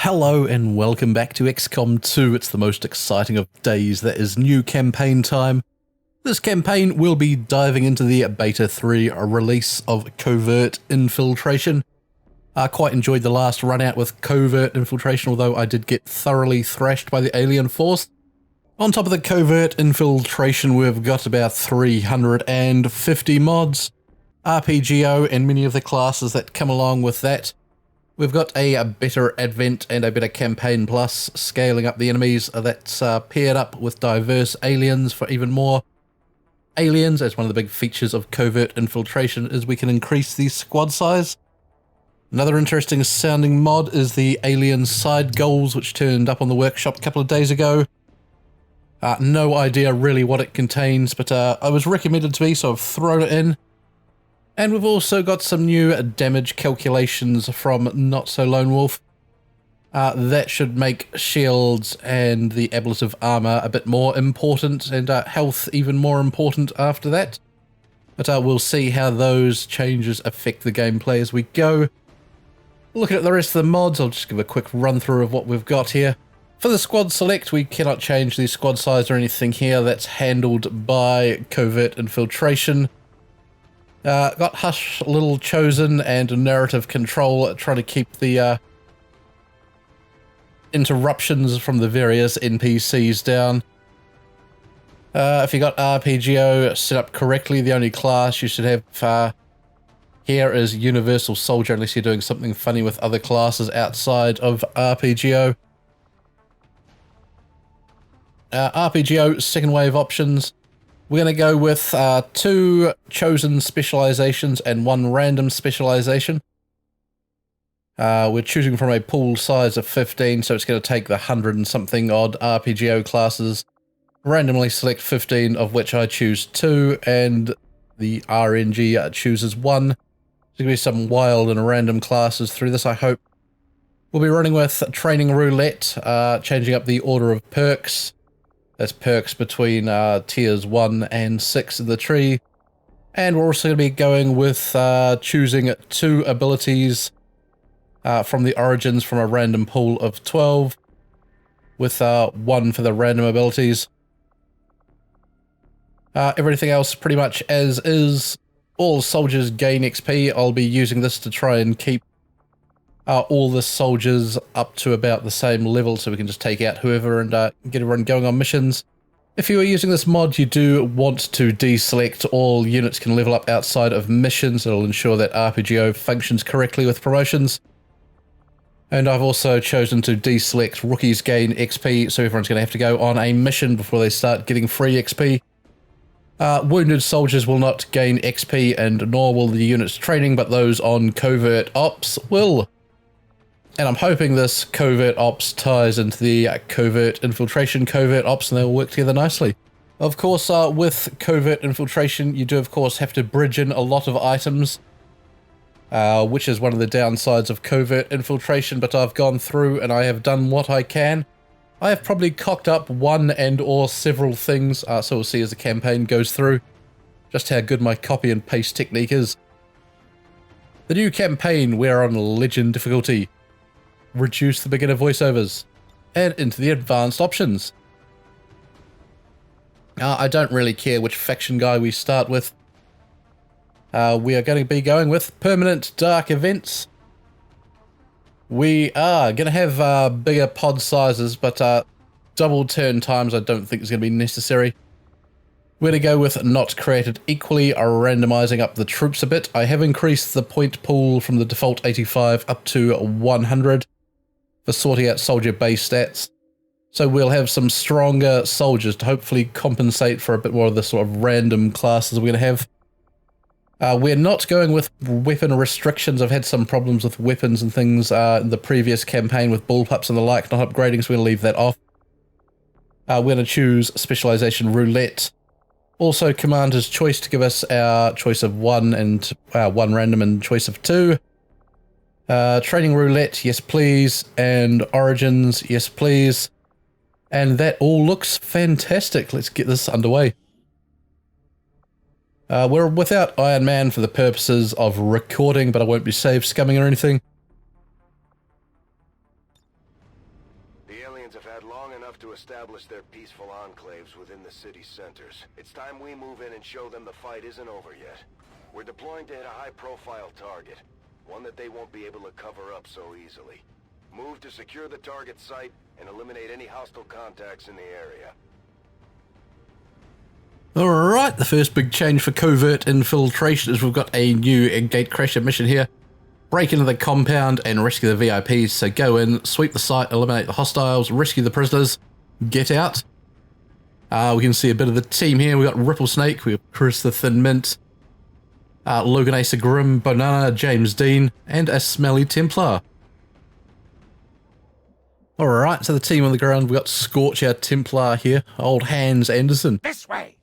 Hello and welcome back to XCOM 2. It's the most exciting of days. That is new campaign time. This campaign will be diving into the Beta 3 release of Covert Infiltration. I quite enjoyed the last run out with Covert Infiltration, although I did get thoroughly thrashed by the alien force. On top of the Covert Infiltration, we've got about 350 mods, RPGO, and many of the classes that come along with that. We've got a better Advent and a better Campaign Plus, scaling up the enemies that's paired up with diverse aliens for even more aliens, as one of the big features of Covert Infiltration is we can increase the squad size. Another interesting sounding mod is the Alien Side Goals, which turned up on the workshop a couple of days ago. No idea really what it contains, but I was recommended to me, so I've thrown it in. And we've also got some new damage calculations from Not So Lone Wolf. That should make shields and the ablative armor a bit more important, and health even more important after that. But we'll see how those changes affect the gameplay as we go. Looking at the rest of the mods, I'll just give a quick run through of what we've got here. For the squad select, we cannot change the squad size or anything here. That's handled by Covert Infiltration. Got Hush, Little Chosen, and Narrative Control, trying to keep the interruptions from the various NPCs down. If you got RPGO set up correctly, the only class you should have here is Universal Soldier, unless you're doing something funny with other classes outside of RPGO. RPGO second wave options. We're going to go with 2 chosen specializations and 1 random specialization. We're choosing from a pool size of 15, so it's going to take the 100 and something odd RPGO classes, randomly select 15, of which I choose 2, and the RNG chooses 1. There's going to be some wild and random classes through this, I hope. We'll be running with Training Roulette, changing up the order of perks. That's perks between tiers 1 and 6 in the tree. And we're also going to be going with choosing 2 abilities from the origins from a random pool of 12, with 1 for the random abilities. Everything else pretty much as is. All soldiers gain XP. I'll be using this to try and keep all the soldiers up to about the same level, so we can just take out whoever and get everyone going on missions. If you are using this mod, you do want to deselect all units can level up outside of missions. It'll ensure that RPGO functions correctly with promotions. And I've also chosen to deselect rookies gain XP, so everyone's going to have to go on a mission before they start getting free XP. Wounded soldiers will not gain XP, and nor will the units training, but those on Covert Ops will. And I'm hoping this Covert Ops ties into the Covert Infiltration Covert Ops, and they'll work together nicely. Of course, with Covert Infiltration, you do of course have to bridge in a lot of items, which is one of the downsides of Covert Infiltration, but I've gone through and I have done what I can. I have probably cocked up one and or several things, so we'll see as the campaign goes through just how good my copy and paste technique is. The new campaign, we're on Legend difficulty. Reduce the beginner voiceovers, and into the advanced options. I don't really care which faction guy we start with. We are going to be going with permanent dark events. We are going to have bigger pod sizes, but double turn times I don't think is going to be necessary. We're going to go with not created equally, randomizing up the troops a bit. I have increased the point pool from the default 85 up to 100. For sorting out soldier base stats. So we'll have some stronger soldiers to hopefully compensate for a bit more of the sort of random classes we're going to have. We're not going with weapon restrictions. I've had some problems with weapons and things in the previous campaign with bullpups and the like not upgrading, so we'll leave that off. We're going to choose Specialization Roulette. Also Commander's Choice to give us our choice of 1 and 1 random and choice of 2. Training Roulette, yes please, and Origins, yes please. And that all looks fantastic. Let's get this underway. We're without Iron Man for the purposes of recording, but I won't be save scumming or anything. establish their peaceful enclaves within the city centers. It's time we move in and show them the fight isn't over yet. We're deploying to hit a high-profile target, one that they won't be able to cover up so easily. Move to secure the target site and eliminate any hostile contacts in the area. Alright, the first big change for Covert Infiltration is we've got a new Gatecrasher mission here. Break into the compound and rescue the VIPs, so go in, sweep the site, eliminate the hostiles, rescue the prisoners, get out. We can see a bit of the team here. We've got Ripple Snake, we've got Chris the Thin Mint, Logan Asa Grim, Banana, James Dean, and a Smelly Templar. Alright, so the team on the ground, we've got Scorch, our Templar here, old Hans Anderson. This way!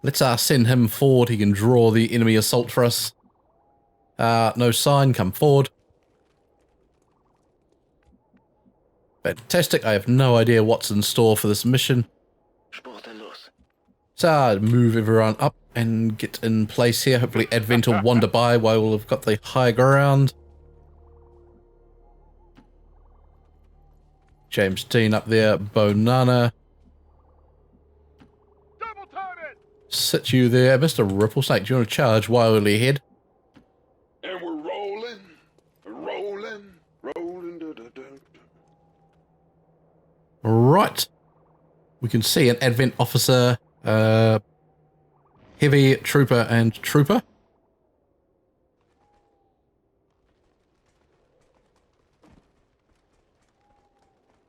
Let's send him forward, he can draw the enemy assault for us. No sign, come forward. Fantastic, I have no idea what's in store for this mission. So move everyone up and get in place here. Hopefully Advent will wander by while we've got the high ground. James Dean up there, Bonana. Sit you there, Mr. Ripple Snake. Do you want to charge wildly ahead? And we're rolling. Right. We can see an Advent officer, heavy trooper and trooper.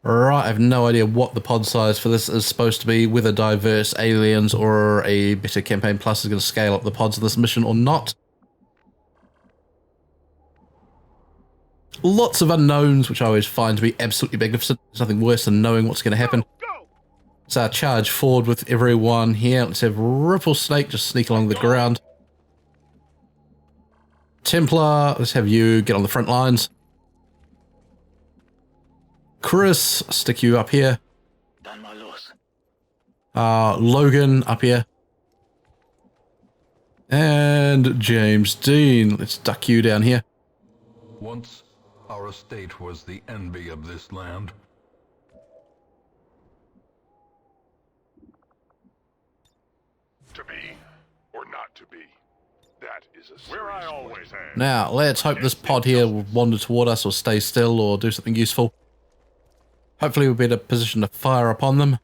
Right, I have no idea what the pod size for this is supposed to be, whether diverse aliens or a better campaign plus is going to scale up the pods of this mission or not. Lots of unknowns, which I always find to be absolutely magnificent. There's nothing worse than knowing what's going to happen. So charge forward with everyone here. Let's have Ripple Snake just sneak along the ground. Templar, let's have you get on the front lines. Chris, stick you up here. Logan up here. And James Dean, let's duck you down here. Once, our estate was the envy of this land. To be or not to be. That is a Where I always am. Now, let's hope this pod here will wander toward us or stay still or do something useful. Hopefully we'll be in a position to fire upon them.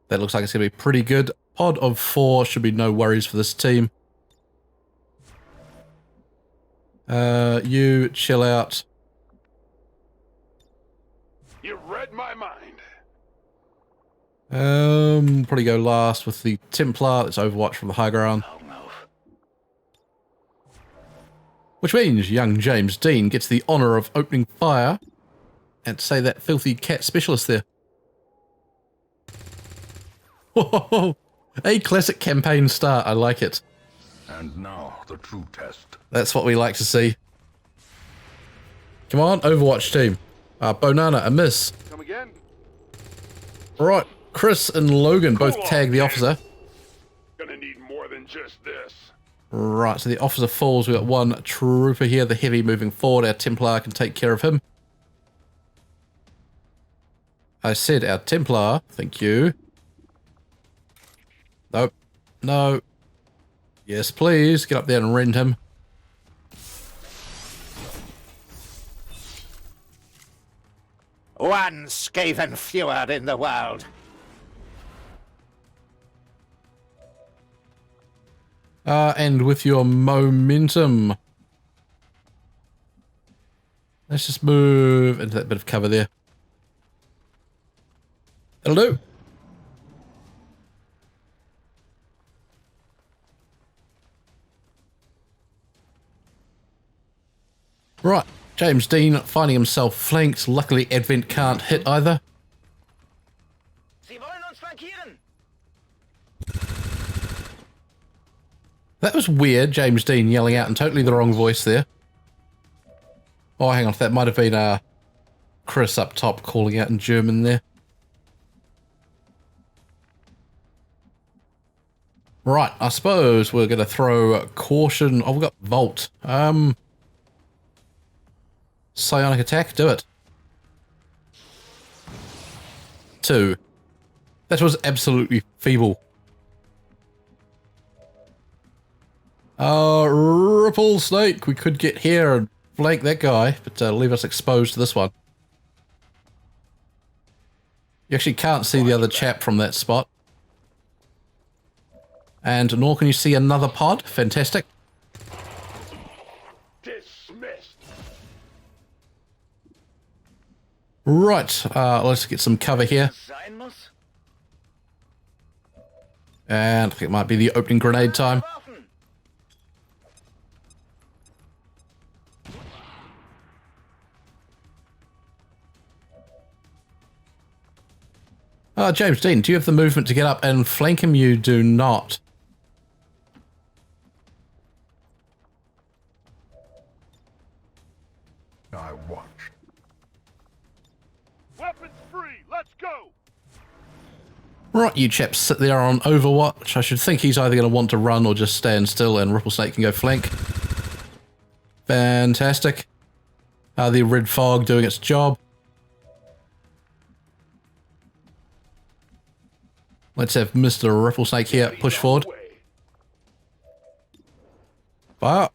That looks like it's going to be pretty good. Pod of 4 should be no worries for this team. You chill out. You read my mind. Probably go last with the Templar. Let's overwatch from the high ground. Which means young James Dean gets the honour of opening fire and say that filthy cat specialist there. Whoa, a classic campaign start. I like it. And now, the true test. That's what we like to see. Come on, Overwatch team. Bonana, a miss. Come again? Right, Chris and Logan both tag the officer. Gonna need more than just this. Right, so the officer falls. We've got one trooper here, the heavy moving forward. Our Templar can take care of him. I said our Templar. Thank you. Nope. No. Yes, please. Get up there and rend him. One Skaven fewer in the world. And with your momentum. Let's just move into that bit of cover there. That'll do. Right, James Dean finding himself flanked. Luckily, Advent can't hit either. That was weird, James Dean yelling out in totally the wrong voice there. Oh, hang on, that might have been Chris up top calling out in German there. Right, I suppose we're going to throw caution. Oh, we've got Volt. Psionic attack, do it. 2. That was absolutely feeble. Ripple Snake, we could get here and flank that guy, but leave us exposed to this one. You actually can't see the other chap from that spot. And nor can you see another pod. Fantastic. Dismissed. Right, let's get some cover here. And I think it might be the opening grenade time. James Dean, do you have the movement to get up and flank him? You do not. I watched. Weapons free. Let's go. Right, you chaps sit there on Overwatch. I should think he's either going to want to run or just stand still, and Ripple Snake can go flank. Fantastic. The red fog doing its job. Let's have Mr. Ripple Snake here push forward. Fire.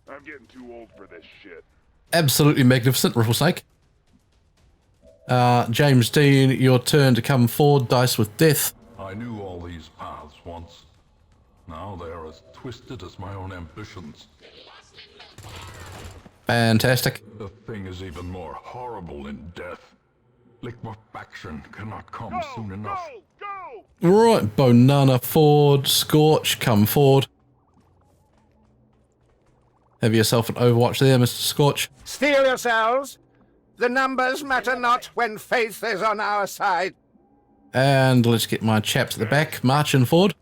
I'm getting too old for this shit. Absolutely magnificent, Ripple Snake. James Dean, your turn to come forward. Dice with death. I knew all these paths once. Now they are as twisted as my own ambitions. Fantastic. The thing is even more horrible in death. Liquefaction cannot come soon enough. Go! Right, Bonana forward. Scorch, come forward. Have yourself an Overwatch there, Mr. Scorch. Steel yourselves. The numbers matter not when faith is on our side. And let's get my chaps at the back, marching forward.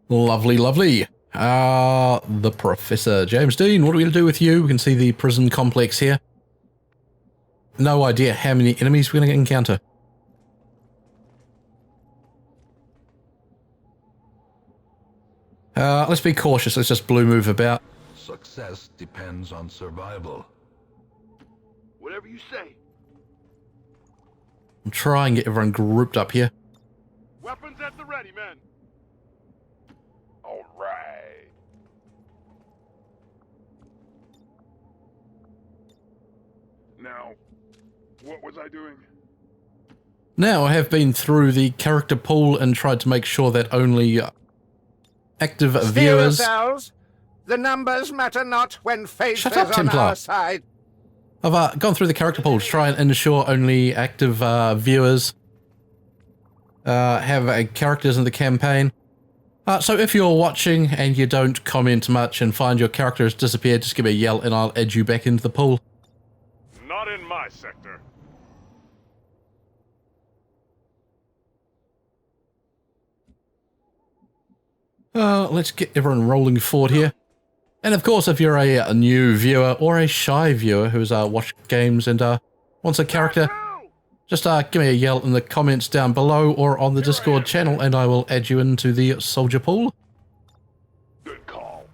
Lovely, lovely. The Professor. James Dean, what are we going to do with you? We can see the prison complex here. No idea how many enemies we're going to encounter. Let's be cautious. Let's just blue move about. Success depends on survival. Whatever you say. I'll try and get everyone grouped up here. Weapons at the ready, men. All right. Now, what was I doing? Now, I have been through the character pool and tried to make sure that only active Steel viewers... yourselves. The numbers matter not when faith Shut is up, on Templar. our side. I've gone through the character pool to try and ensure only active viewers have characters in the campaign. So if you're watching and you don't comment much and find your character has disappeared, just give me a yell and I'll add you back into the pool. Not in my sector. Let's get everyone rolling forward here. And of course, if you're a new viewer or a shy viewer who's watched games and wants a character, just give me a yell in the comments down below or on the Discord channel and I will add you into the soldier pool. Good call.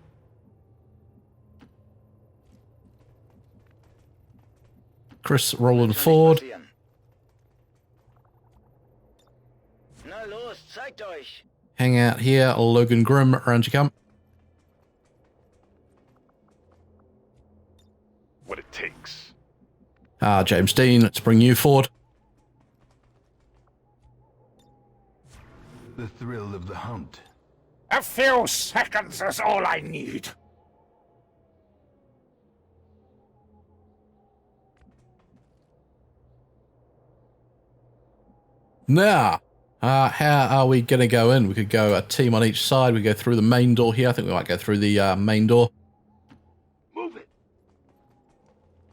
Chris rolling forward. Na los, zeigt euch! Hang out here, Logan Grimm, around you come. What it takes. James Dean, let's bring you forward. The thrill of the hunt. A few seconds is all I need. Now, how are we going to go in? We could go a team on each side. We go through the main door here. I think we might go through the main door. Move it.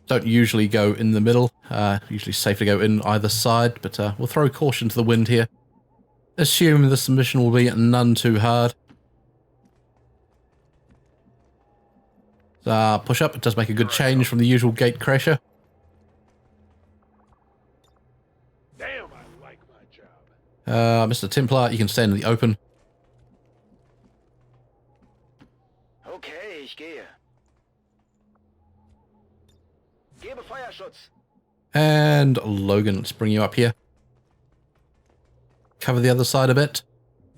Don't usually go in the middle. Usually safe to go in either side, but we'll throw caution to the wind here. Assume this mission will be none too hard. Push up. It does make a good change from the usual Gatecrasher. Damn, I like my job. Mr. Templar, you can stand in the open. Okay, ich gehe. Gebe Feuerschutz. And Logan, let's bring you up here. Cover the other side a bit.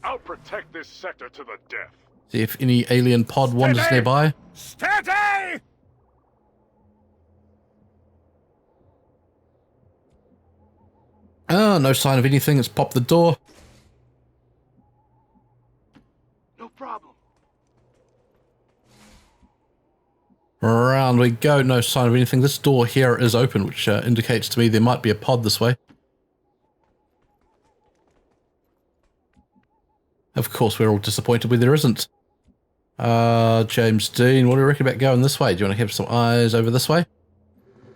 I'll protect this sector to the death. See if any alien pod wanders nearby. Steady! Ah, no sign of anything. Let's pop the door. No problem. Around we go. No sign of anything. This door here is open, which indicates to me there might be a pod this way. Of course, we're all disappointed when there isn't. James Dean, what do you reckon about going this way? Do you want to have some eyes over this way?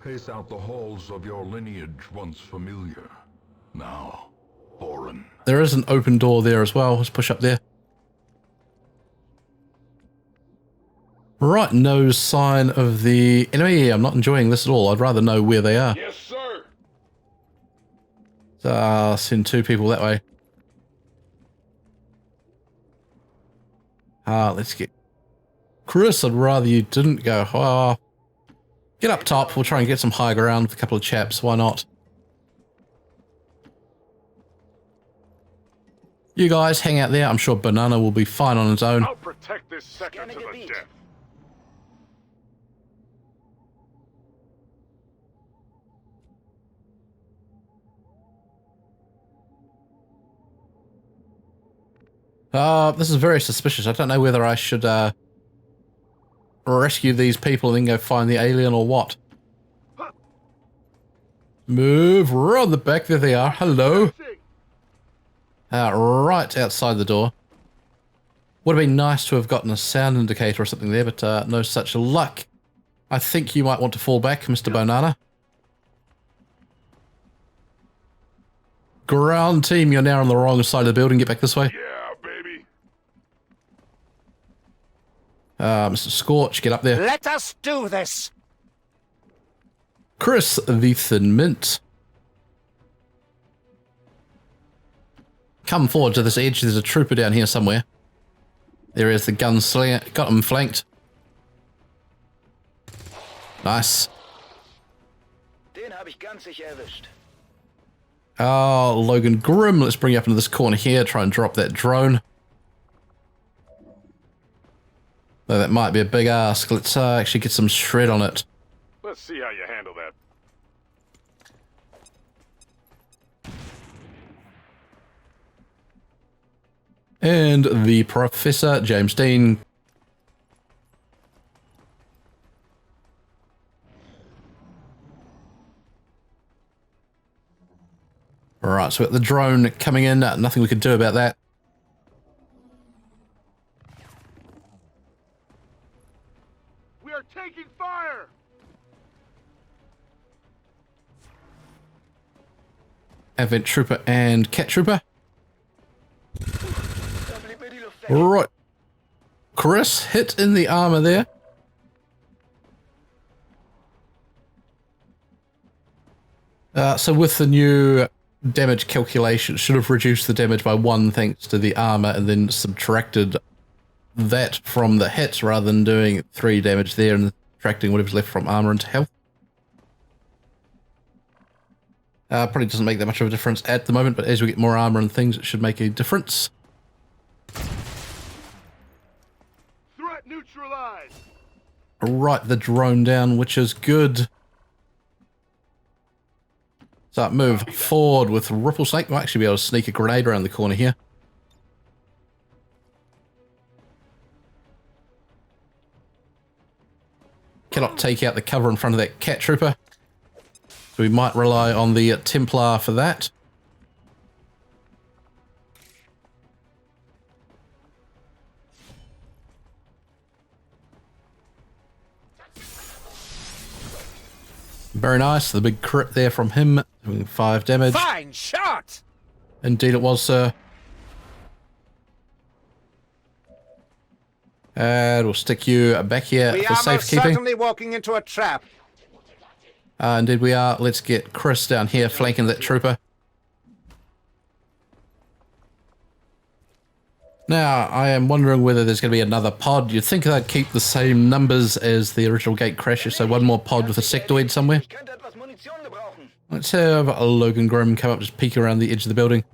Pace out the halls of your lineage once familiar. Now, foreign. There is an open door there as well. Let's push up there. Right, no sign of the enemy. I'm not enjoying this at all. I'd rather know where they are. Yes, sir. So I'll send 2 people that way. Let's get... Chris, I'd rather you didn't go. Get up top. We'll try and get some high ground with a couple of chaps. Why not? You guys hang out there. I'm sure Banana will be fine on his own. I'll protect this sector to the death. This is very suspicious. I don't know whether I should rescue these people and then go find the alien or what. Move around the back. There they are. Hello. Right outside the door. Would have been nice to have gotten a sound indicator or something there, but no such luck. I think you might want to fall back, Mr. Banana. Ground team, you're now on the wrong side of the building. Get back this way. Yeah, baby. Mr. Scorch, get up there. Let us do this! Chris, the Thin Mint. Come forward to this edge. There's a trooper down here somewhere. There is the gunslinger. Got him flanked. Nice. Den habe ich ganz sicher erwischt. Oh, Logan Grimm. Let's bring you up into this corner here. Try and drop that drone. Though that might be a big ask. Let's actually get some shred on it. Let's see how you handle that. And the Professor, James Dean. Alright, so we've got the drone coming in. Nothing we can do about that. We are taking fire. Advent Trooper and Cat Trooper. Right. Chris, hit in the armor there. So with the new damage calculation, it should have reduced the damage by 1 thanks to the armor and then subtracted that from the hits rather than doing 3 damage there and subtracting whatever's left from armor into health. Probably doesn't make that much of a difference at the moment, but as we get more armor and things, it should make a difference. Threat neutralized. Right, the drone down, which is good. So move forward with Ripple Snake. We'll actually be able to sneak a grenade around the corner here. Cannot take out the cover in front of that Cat Trooper. So we might rely on the Templar for that. Very nice. The big crit there from him, doing 5 damage. Fine shot! Indeed it was, sir. And we'll stick you back here We for are most safekeeping. certainly walking into a trap. Indeed we are. Let's get Chris down here flanking that trooper. Now, I am wondering whether there's going to be another pod. You'd think they'd keep the same numbers as the original Gatecrasher, so one more pod with a sectoid somewhere. Ich könnte etwas Munition gebrauchen. Let's have a Logan Grimm come up, just peek around the edge of the building.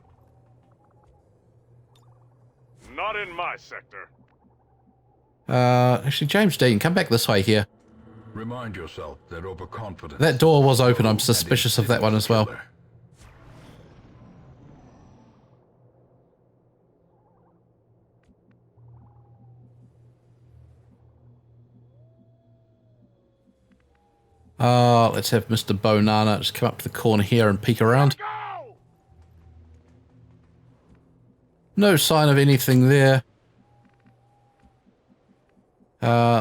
Not in my sector. Actually, James Dean, come back this way here. Remind yourself that overconfidence... That door was open. I'm suspicious of that one as well. Let's have Mr. Bonana just come up to the corner here and peek around. Go! No sign of anything there.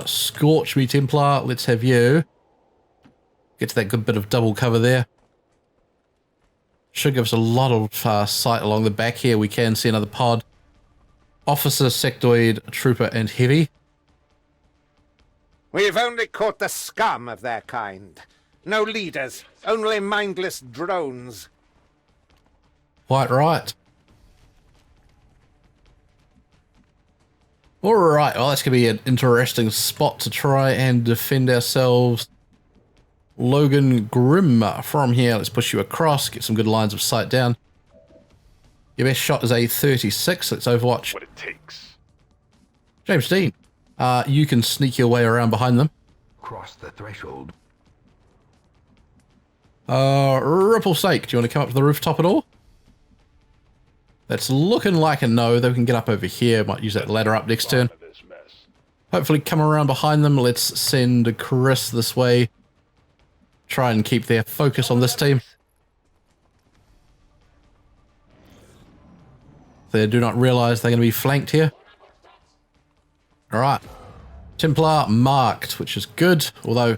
Scorch me, Templar. Let's have you. Get to that good bit of double cover there. Should give us a lot of sight along the back here. We can see another pod. Officer, sectoid, trooper, and heavy. We've only caught the scum of their kind. No leaders, only mindless drones. Quite right. Alright, well that's going to be an interesting spot to try and defend ourselves. Logan Grimm from here. Let's push you across, get some good lines of sight down. Your best shot is a 36. Let's overwatch. What it takes. James Dean, you can sneak your way around behind them. Cross the threshold. Ripple Snake, do you want to come up to the rooftop at all? That's looking like a no, though we can get up over here. Might use that ladder up next turn. This mess. Hopefully come around behind them. Let's send Chris this way. Try and keep their focus on this team. They do not realize they're going to be flanked here. Alright. Templar marked, which is good, although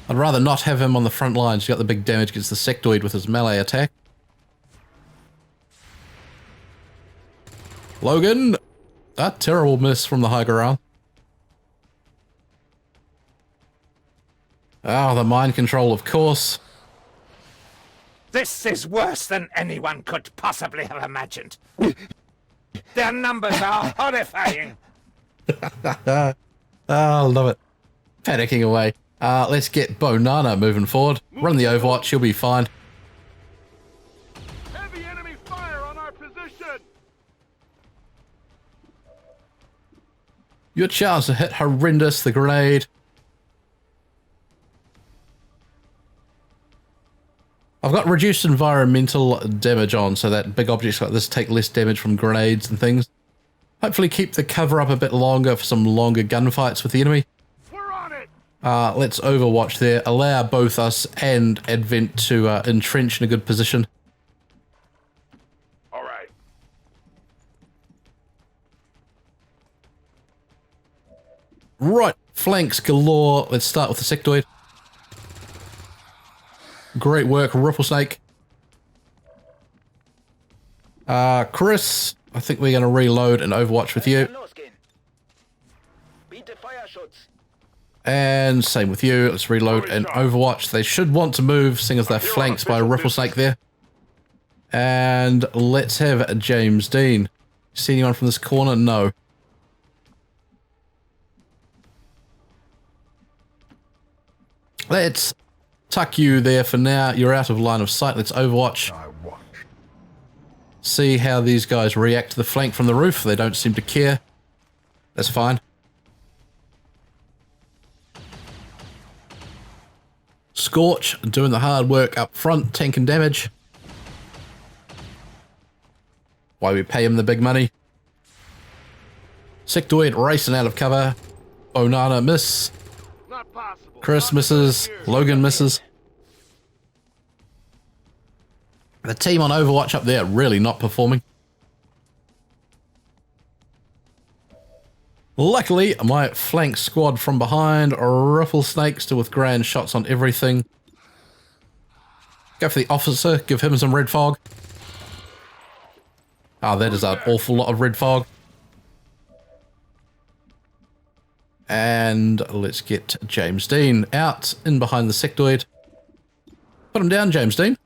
I'd rather not have him on the front lines. He's got the big damage against the sectoid with his melee attack. Logan! A terrible miss from the high ground. Oh, the mind control, of course. This is worse than anyone could possibly have imagined. Their numbers are horrifying. Oh, love it. Panicking away. Let's get Bonana moving forward. Run the Overwatch, he'll be fine. Heavy enemy fire on our position. Your chance to hit horrendous, the grenade. I've got reduced environmental damage on, so that big objects like this take less damage from grenades and things. Hopefully keep the cover up a bit longer for some longer gunfights with the enemy. We're on it. Let's Overwatch there. Allow both us and Advent to entrench in a good position. All right. Right, flanks galore. Let's start with the sectoid. Great work, Ripple Snake. Chris, I think we're going to reload and Overwatch with you. Losgehen. Biete Feuerschutz. And same with you. Let's reload and Overwatch. They should want to move, seeing as they're flanked by a Ripple Snake there. And let's have James Dean. See anyone from this corner? No. Let's tuck you there for now. You're out of line of sight. Let's Overwatch. I watch. See how these guys react to the flank from the roof. They don't seem to care. That's fine. Scorch doing the hard work up front, tanking damage. Why we pay him the big money. Sectoid racing out of cover. Bonana miss. Not possible. Chris misses. Logan misses. The team on Overwatch up there really not performing. Luckily, my flank squad from behind are Ripple Snake, still with grand shots on everything. Go for the officer, give him some red fog. Ah, that is an awful lot of red fog. And let's get James Dean out, in behind the sectoid. Put him down, James Dean.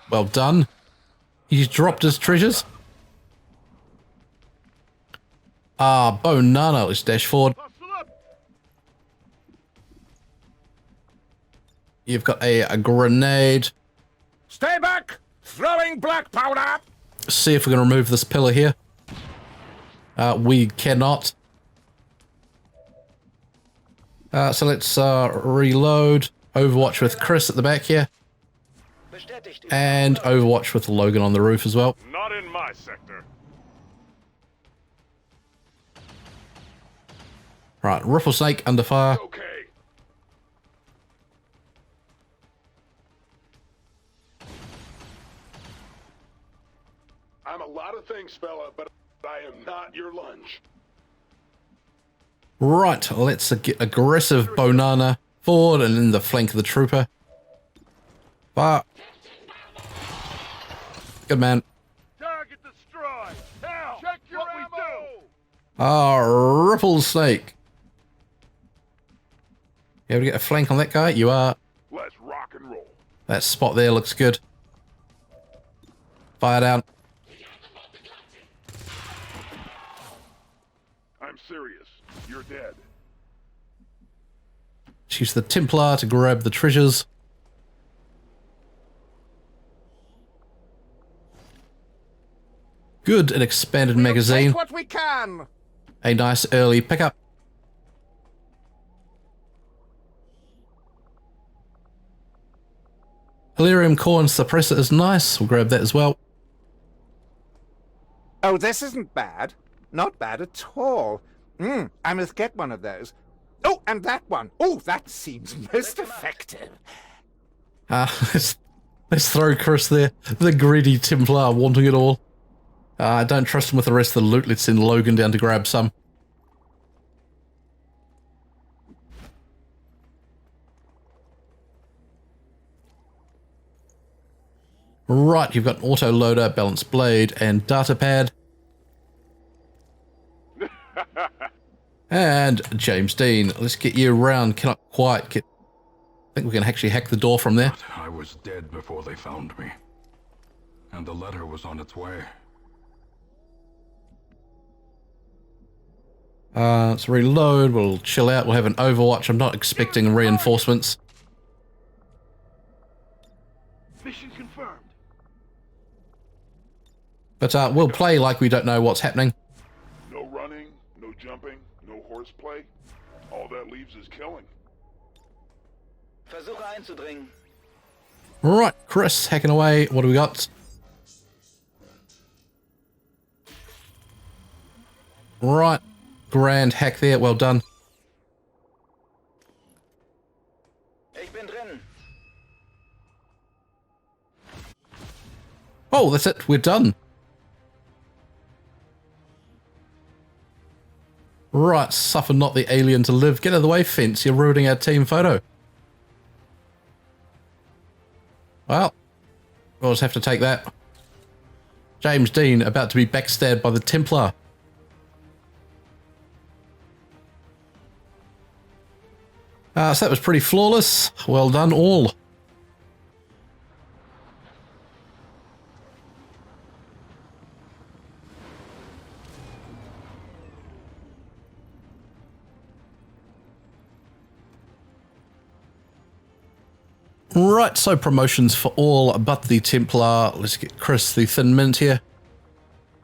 Well done. He's dropped his treasures. Ah, Bonana. Let's dash forward. You've got a grenade. Stay back! Throwing black powder! See if we can remove this pillar here. We cannot. So let's reload. Overwatch with Chris at the back here. Bestätigt. And Overwatch with Logan on the roof as well. Not in my sector. Right, Ripple Snake under fire. Okay. I'm a lot of things, fella, but I am not your lunch. Right, let's get aggressive Bonana forward and in the flank of the trooper. Fire. Good man. Target destroyed. Now, check your ammo. Ah, Ripple Snake. You able to get a flank on that guy? You are. Let's rock and roll. That spot there looks good. Fire down. I'm serious. You're dead. Use the Templar to grab the treasures. Good, an expanded magazine. Take what we can! A nice early pickup. Delirium Core and Suppressor is nice. We'll grab that as well. Oh, this isn't bad. Not bad at all. I must get one of those. Oh, and that one. Oh, that seems most effective. Let's throw Chris there. The greedy Templar wanting it all. I don't trust him with the rest of the loot. Let's send Logan down to grab some. Right, you've got an autoloader, balanced blade, and data pad. And James Dean. Let's get you around. Cannot quite get... I think we can actually hack the door from there. But I was dead before they found me. And the letter was on its way. Let's reload. We'll chill out. We'll have an Overwatch. I'm not expecting reinforcements. Mission confirmed. But we'll play like we don't know what's happening. No running, no jumping, no horseplay. All that leaves is killing. Versuche einzudringen. Right, Chris, hacking away. What do we got? Right, grand hack there. Well done. Ich bin drin. Oh, that's it. We're done. Right, suffer not the alien to live. Get out of the way, fence. You're ruining our team photo. Well, we'll just have to take that. James Dean about to be backstabbed by the Templar. So that was pretty flawless. Well done all. Right, so promotions for all but the Templar. Let's get Chris the Thin Mint here.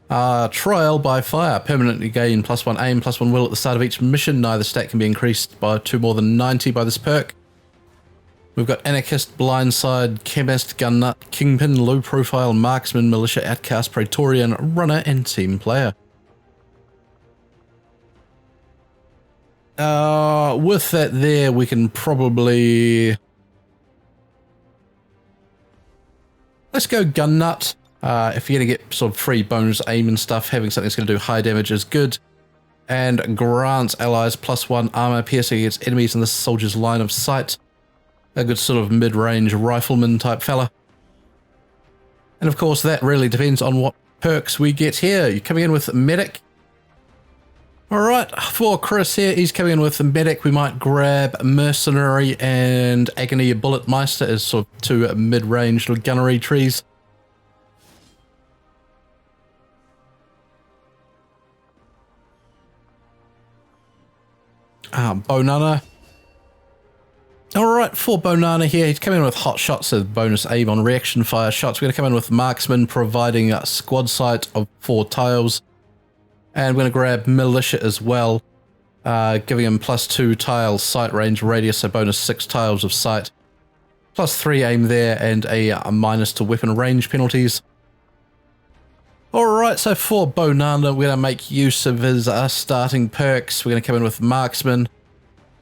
Trial by fire. Permanently gain +1 aim, +1 will at the start of each mission. Neither stat can be increased by 2 more than 90 by this perk. We've got Anarchist, Blindside, Chemist, Gun Nut, Kingpin, Low Profile, Marksman, Militia, Outcast, Praetorian, Runner, and Team Player. With that there, we can probably... Let's go Gun Nut. If you're going to get sort of free bonus aim and stuff, having something that's going to do high damage is good. And grants allies +1 armor piercing against enemies in the soldier's line of sight. A good sort of mid-range rifleman type fella. And of course that really depends on what perks we get here. You're coming in with Medic. Alright, for Chris here, he's coming in with Medic. We might grab Mercenary and Agony Bullet Meister as sort of 2 mid-range gunnery trees. Bonana. Alright, for Bonana here, he's coming in with hot shots as bonus aim on reaction fire shots. We're going to come in with Marksman, providing a squad sight of 4 tiles. And we're going to grab Militia as well, giving him +2 tiles sight range radius, so bonus 6 tiles of sight. +3 aim there, and a minus to weapon range penalties. Alright, so for Bonana, we're going to make use of his starting perks. We're going to come in with Marksman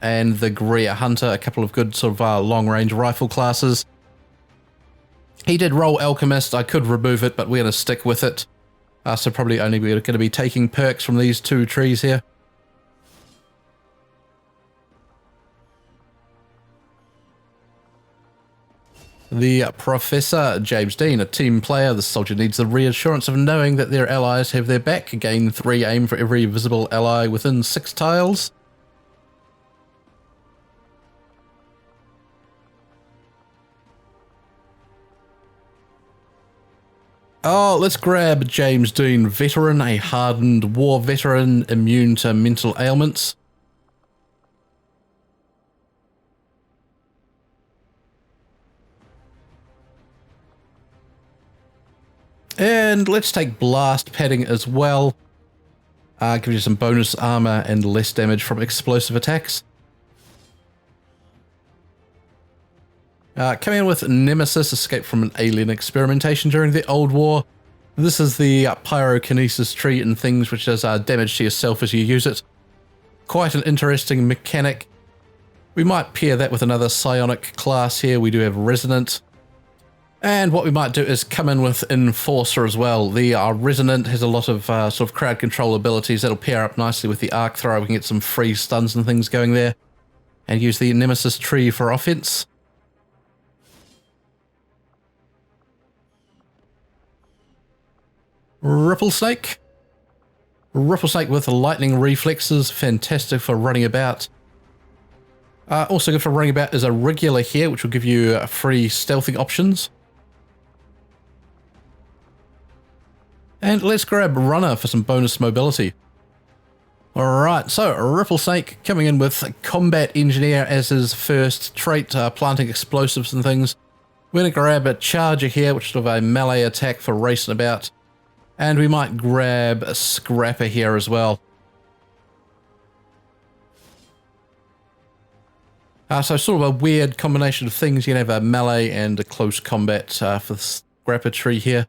and the Greer Hunter, a couple of good sort of long-range rifle classes. He did roll Alchemist. I could remove it, but we're going to stick with it. So probably only we're going to be taking perks from these 2 trees here. The Professor, James Dean, a team player. The soldier needs the reassurance of knowing that their allies have their back. Gain 3 aim for every visible ally within 6 tiles. Oh, let's grab James Dean, veteran, a hardened war veteran, immune to mental ailments. And let's take blast padding as well. Give you some bonus armor and less damage from explosive attacks. Coming in with Nemesis, escaped from an alien experimentation during the Old War. This is the pyrokinesis tree and things which does damage to yourself as you use it. Quite an interesting mechanic. We might pair that with another psionic class here. We do have Resonant. And what we might do is come in with Enforcer as well. The Resonant has a lot of sort of crowd control abilities that'll pair up nicely with the Arc Thrower. We can get some free stuns and things going there. And use the Nemesis tree for offense. Ripple Snake. Ripple Snake with lightning reflexes. Fantastic for running about. Also good for running about is a regular here, which will give you free stealthing options. And let's grab Runner for some bonus mobility. Alright, so Ripple Snake coming in with Combat Engineer as his first trait, planting explosives and things. We're going to grab a Charger here, which is sort of a melee attack for racing about. And we might grab a Scrapper here as well. So sort of a weird combination of things. You can have a melee and a close combat for the Scrapper tree here.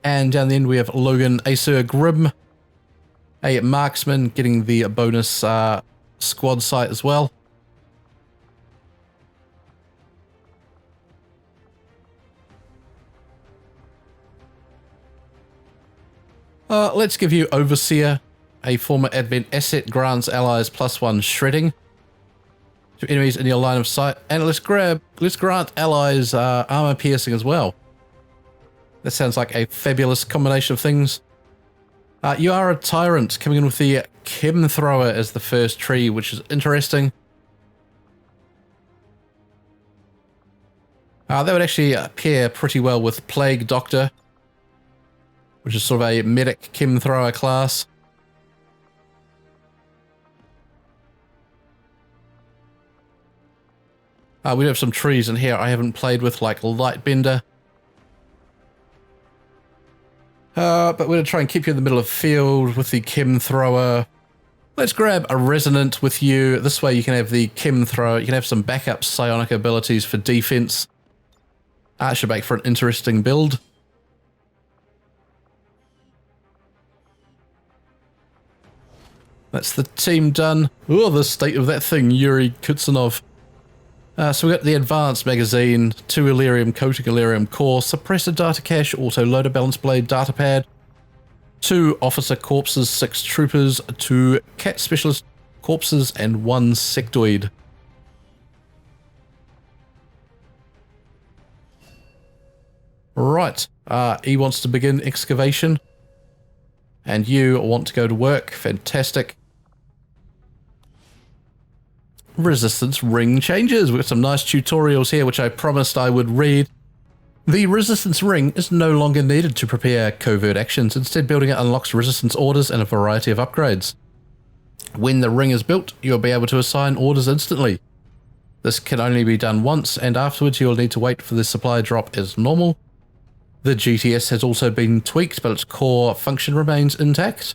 And down the end we have Logan Acer Grim, a marksman, getting the bonus squad sight as well. Let's give you Overseer, a former Advent asset, grants allies +1 shredding to enemies in your line of sight. And let's grant allies armor piercing as well. That sounds like a fabulous combination of things. You are a Tyrant, coming in with the Chem Thrower as the first tree, which is interesting. That would actually pair pretty well with Plague Doctor, which is sort of a medic Chem Thrower class. We do have some trees in here I haven't played with, like Lightbender. But we're going to try and keep you in the middle of the field with the Chem Thrower. Let's grab a Resonant with you. This way you can have the Chem Thrower. You can have some backup psionic abilities for defense. Should make for an interesting build. That's the team done. Oh, the state of that thing, Yuri Kutsunov. So we got the Advanced Magazine, 2 Elerium Coating Elerium Core, Suppressor Data Cache, Auto Loader Balance Blade Data Pad, 2 Officer Corpses, 6 Troopers, 2 Cat Specialist Corpses, and 1 Sectoid. Right, he wants to begin excavation, and you want to go to work. Fantastic. Resistance ring changes. We've got some nice tutorials here, which I promised I would read. The resistance ring is no longer needed to prepare covert actions. Instead, building it unlocks resistance orders and a variety of upgrades. When the ring is built, you'll be able to assign orders instantly. This can only be done once, and afterwards you'll need to wait for the supply drop as normal. The GTS has also been tweaked, but its core function remains intact.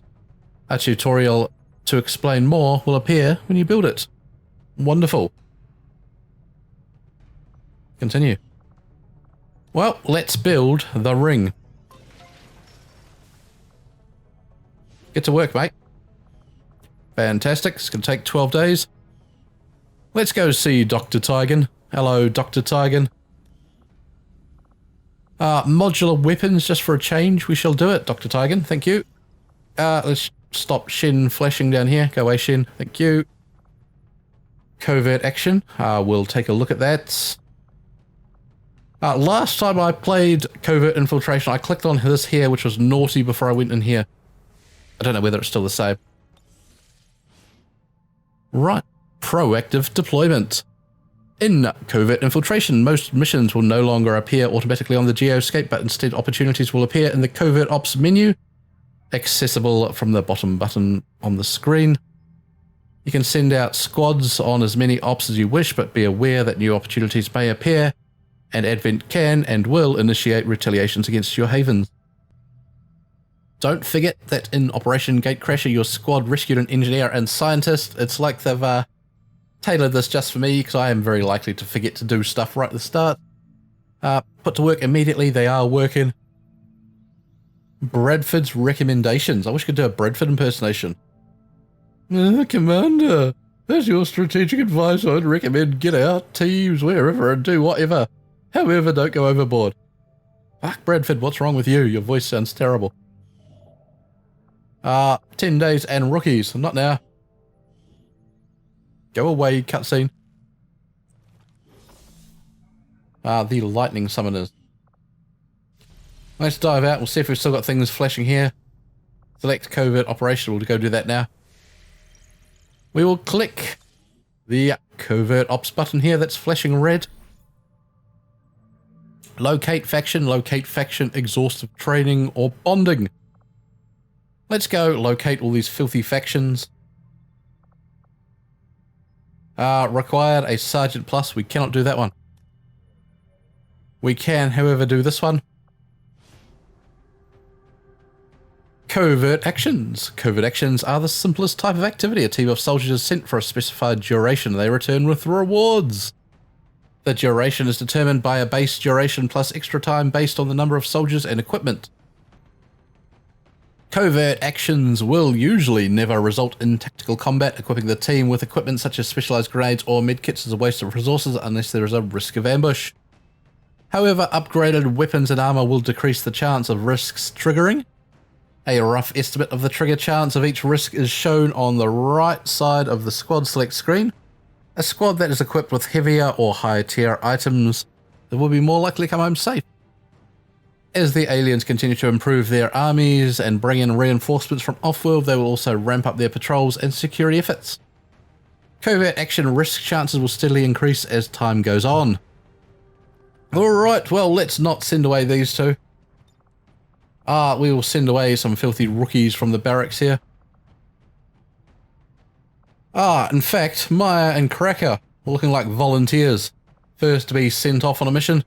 A tutorial to explain more will appear when you build it. Wonderful. Continue. Well, let's build the ring. Get to work, mate. Fantastic. It's going to take 12 days. Let's go see Dr. Tigan. Hello, Dr. Tigan. Modular weapons, just for a change. We shall do it, Dr. Tigan. Thank you. Let's stop Shin flashing down here. Go away, Shin. Thank you. Covert action. We'll take a look at that. Last time I played Covert Infiltration, I clicked on this here, which was naughty before I went in here. I don't know whether it's still the same. Right. Proactive deployment. In Covert Infiltration, most missions will no longer appear automatically on the geoscape, but instead opportunities will appear in the Covert Ops menu, accessible from the bottom button on the screen. You can send out squads on as many ops as you wish, but be aware that new opportunities may appear, and Advent can and will initiate retaliations against your havens. Don't forget that in Operation Gatecrasher, your squad rescued an engineer and scientist. It's like they've tailored this just for me, because I am very likely to forget to do stuff right at the start. Put to work immediately. They are working. Bradford's recommendations. I wish I could do a Bradford impersonation. Commander, as your strategic advisor, I'd recommend get out, teams, wherever, and do whatever. However, don't go overboard. Fuck, Bradford, what's wrong with you? Your voice sounds terrible. 10 days and rookies. Not now. Go away, cutscene. The lightning summoners. Let's dive out. We'll see if we've still got things flashing here. Select covert operation. We'll go do that now. We will click the covert ops button here that's flashing red. Locate faction, exhaustive training, or bonding. Let's go locate all these filthy factions. Required a Sergeant Plus. We cannot do that one. We can, however, do this one. Covert actions. Covert actions are the simplest type of activity. A team of soldiers is sent for a specified duration. They return with rewards. The duration is determined by a base duration plus extra time based on the number of soldiers and equipment. Covert actions will usually never result in tactical combat. Equipping the team with equipment such as specialized grenades or medkits is a waste of resources unless there is a risk of ambush. However, upgraded weapons and armor will decrease the chance of risks triggering. A rough estimate of the trigger chance of each risk is shown on the right side of the squad select screen. A squad that is equipped with heavier or higher tier items will be more likely to come home safe. As the aliens continue to improve their armies and bring in reinforcements from off-world, they will also ramp up their patrols and security efforts. Covert action risk chances will steadily increase as time goes on. Alright, well, let's not send away these two. We will send away some filthy rookies from the barracks here. In fact, Maya and Cracker are looking like volunteers. First to be sent off on a mission.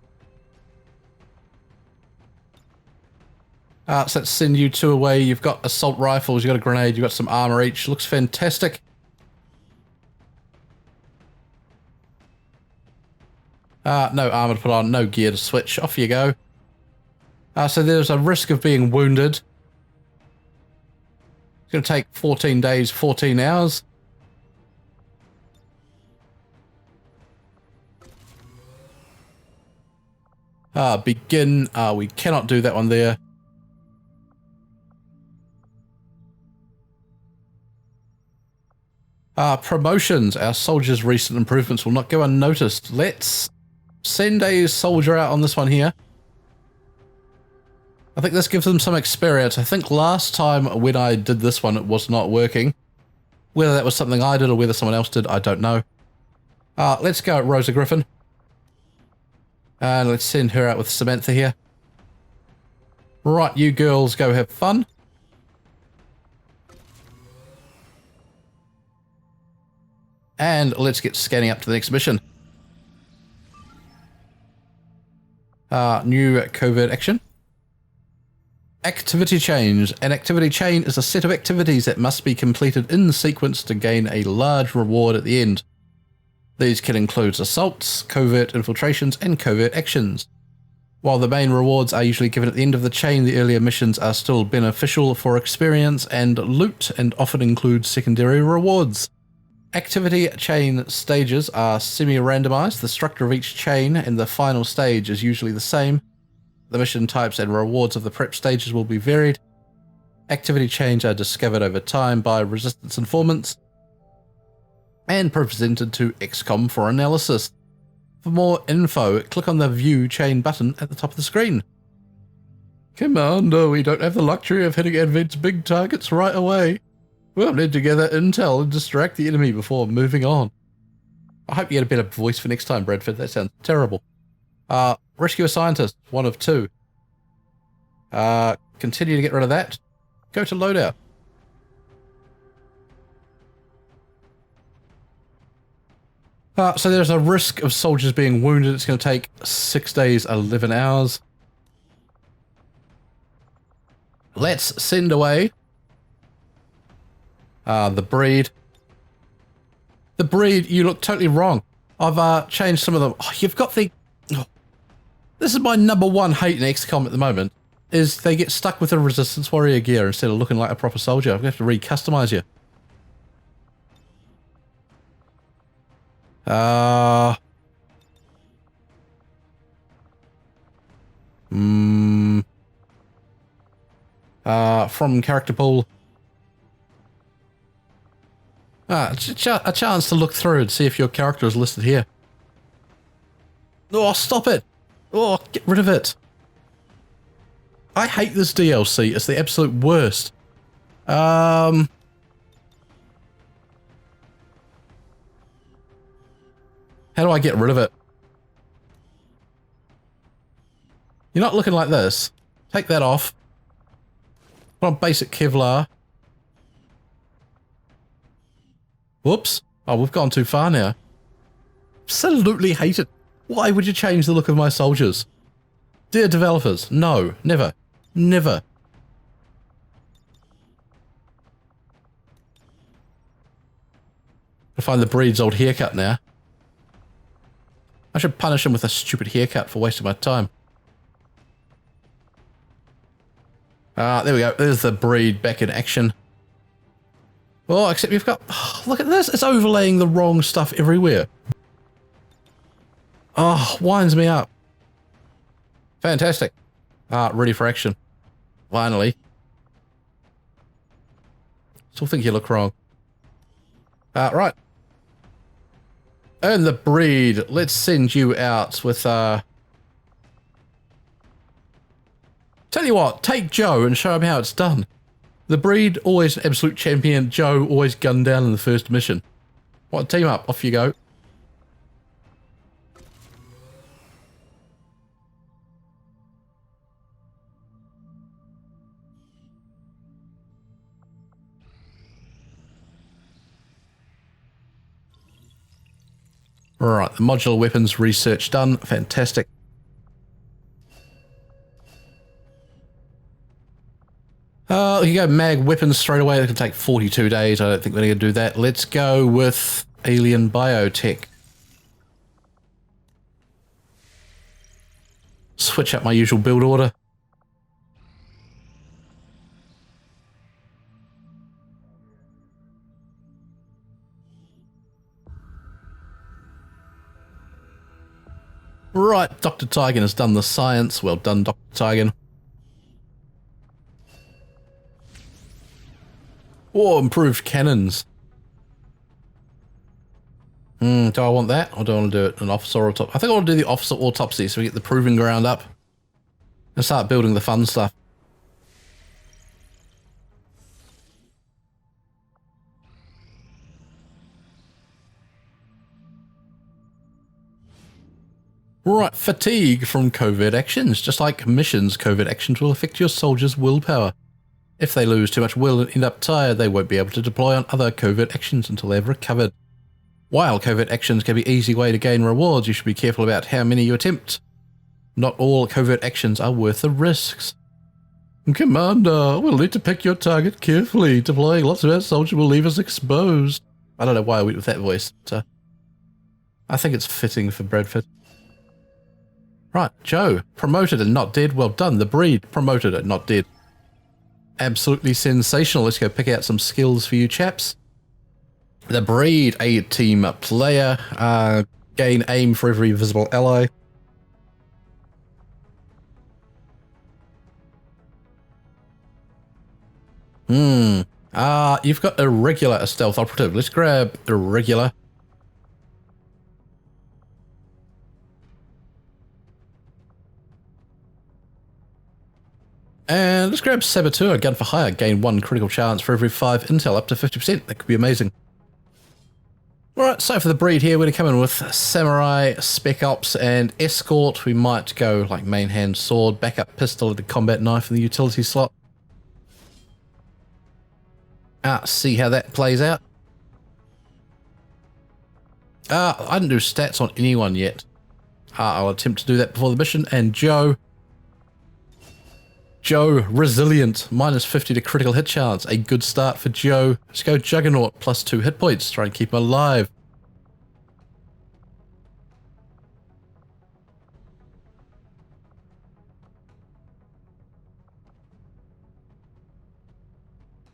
So let's send you two away. You've got assault rifles, you've got a grenade, you've got some armor each. Looks fantastic. No armor to put on, no gear to switch. Off you go. So there's a risk of being wounded. It's going to take 14 days, 14 hours. Begin. We cannot do that one there. Promotions. Our soldiers' recent improvements will not go unnoticed. Let's send a soldier out on this one here. I think this gives them some experience. I think last time when I did this one, it was not working. Whether that was something I did or whether someone else did, I don't know. Let's go at Rosa Griffin. And let's send her out with Samantha here. Right, you girls go have fun. And let's get scanning up to the next mission. New covert action. Activity change. An activity chain is a set of activities that must be completed in sequence to gain a large reward at the end. These can include assaults, covert infiltrations, and covert actions. While the main rewards are usually given at the end of the chain, the earlier missions are still beneficial for experience and loot and often include secondary rewards. Activity chain stages are semi-randomized. The structure of each chain and the final stage is usually the same. The mission types and rewards of the prep stages will be varied. Activity chains are discovered over time by resistance informants and presented to XCOM for analysis. For more info, click on the View Chain button at the top of the screen. Commander, we don't have the luxury of hitting Advent's big targets right away. We'll need to gather intel and distract the enemy before moving on. I hope you get a better voice for next time, Bradford. That sounds terrible. Rescue a scientist, 1 of 2. Continue to get rid of that. Go to loadout. So there's a risk of soldiers being wounded. It's going to take 6 days, 11 hours. Let's send away the breed. The breed, you look totally wrong. I've changed some of them. Oh, you've got the... Oh. This is my #1 hate in XCOM at the moment, is they get stuck with the Resistance Warrior gear instead of looking like a proper soldier. I'm going to have to re-customize you. From character pool. A chance to look through and see if your character is listed here. Oh, stop it! Oh, get rid of it. I hate this DLC. It's the absolute worst. How do I get rid of it? You're not looking like this. Take that off. Put on basic Kevlar. Whoops. Oh, we've gone too far now. Absolutely hate it. Why would you change the look of my soldiers? Dear developers, no, never. Never. I'll find the breed's old haircut now. I should punish him with a stupid haircut for wasting my time. There we go. There's the breed back in action. Oh, except you've got... Oh, look at this. It's overlaying the wrong stuff everywhere. Oh, winds me up. Fantastic. Ready for action. Finally. Still think you look wrong. Right. Earn the breed. Let's send you out with, Tell you what, take Joe and show him how it's done. The breed, always an absolute champion. Joe, always gunned down in the first mission. What, team up. Off you go. Right, the modular weapons research done. Fantastic. You go mag weapons straight away. That can take 42 days. I don't think we're going to do that. Let's go with alien biotech. Switch up my usual build order. Right, Dr. Tigan has done the science. Well done, Dr. Tigan. Oh, improved cannons. Do I want that? Or do I want to do it an officer autopsy? I think I want to do the officer autopsy so we get the proving ground up. And start building the fun stuff. Right, fatigue from covert actions. Just like missions, covert actions will affect your soldiers' willpower. If they lose too much will and end up tired, they won't be able to deploy on other covert actions until they've recovered. While covert actions can be an easy way to gain rewards, you should be careful about how many you attempt. Not all covert actions are worth the risks. Commander, we'll need to pick your target carefully. Deploying lots of our soldiers will leave us exposed. I don't know why I went with that voice, but I think it's fitting for Bradford. Right, Joe, promoted and not dead. Well done. The Breed, promoted and not dead. Absolutely sensational. Let's go pick out some skills for you chaps. The Breed, a team player. Gain aim for every visible ally. You've got Irregular, a stealth operative. Let's grab Irregular. And let's grab Saboteur, gun for hire. Gain 1 critical chance for every 5 intel, up to 50%. That could be amazing. Alright, so for the Breed here, we're going to come in with Samurai, Spec Ops, and Escort. We might go like main hand sword, backup pistol, and a combat knife in the utility slot. See how that plays out. I didn't do stats on anyone yet. I'll attempt to do that before the mission. And Joe, resilient, minus 50 to critical hit chance. A good start for Joe. Let's go Juggernaut, plus 2 hit points. Try and keep him alive.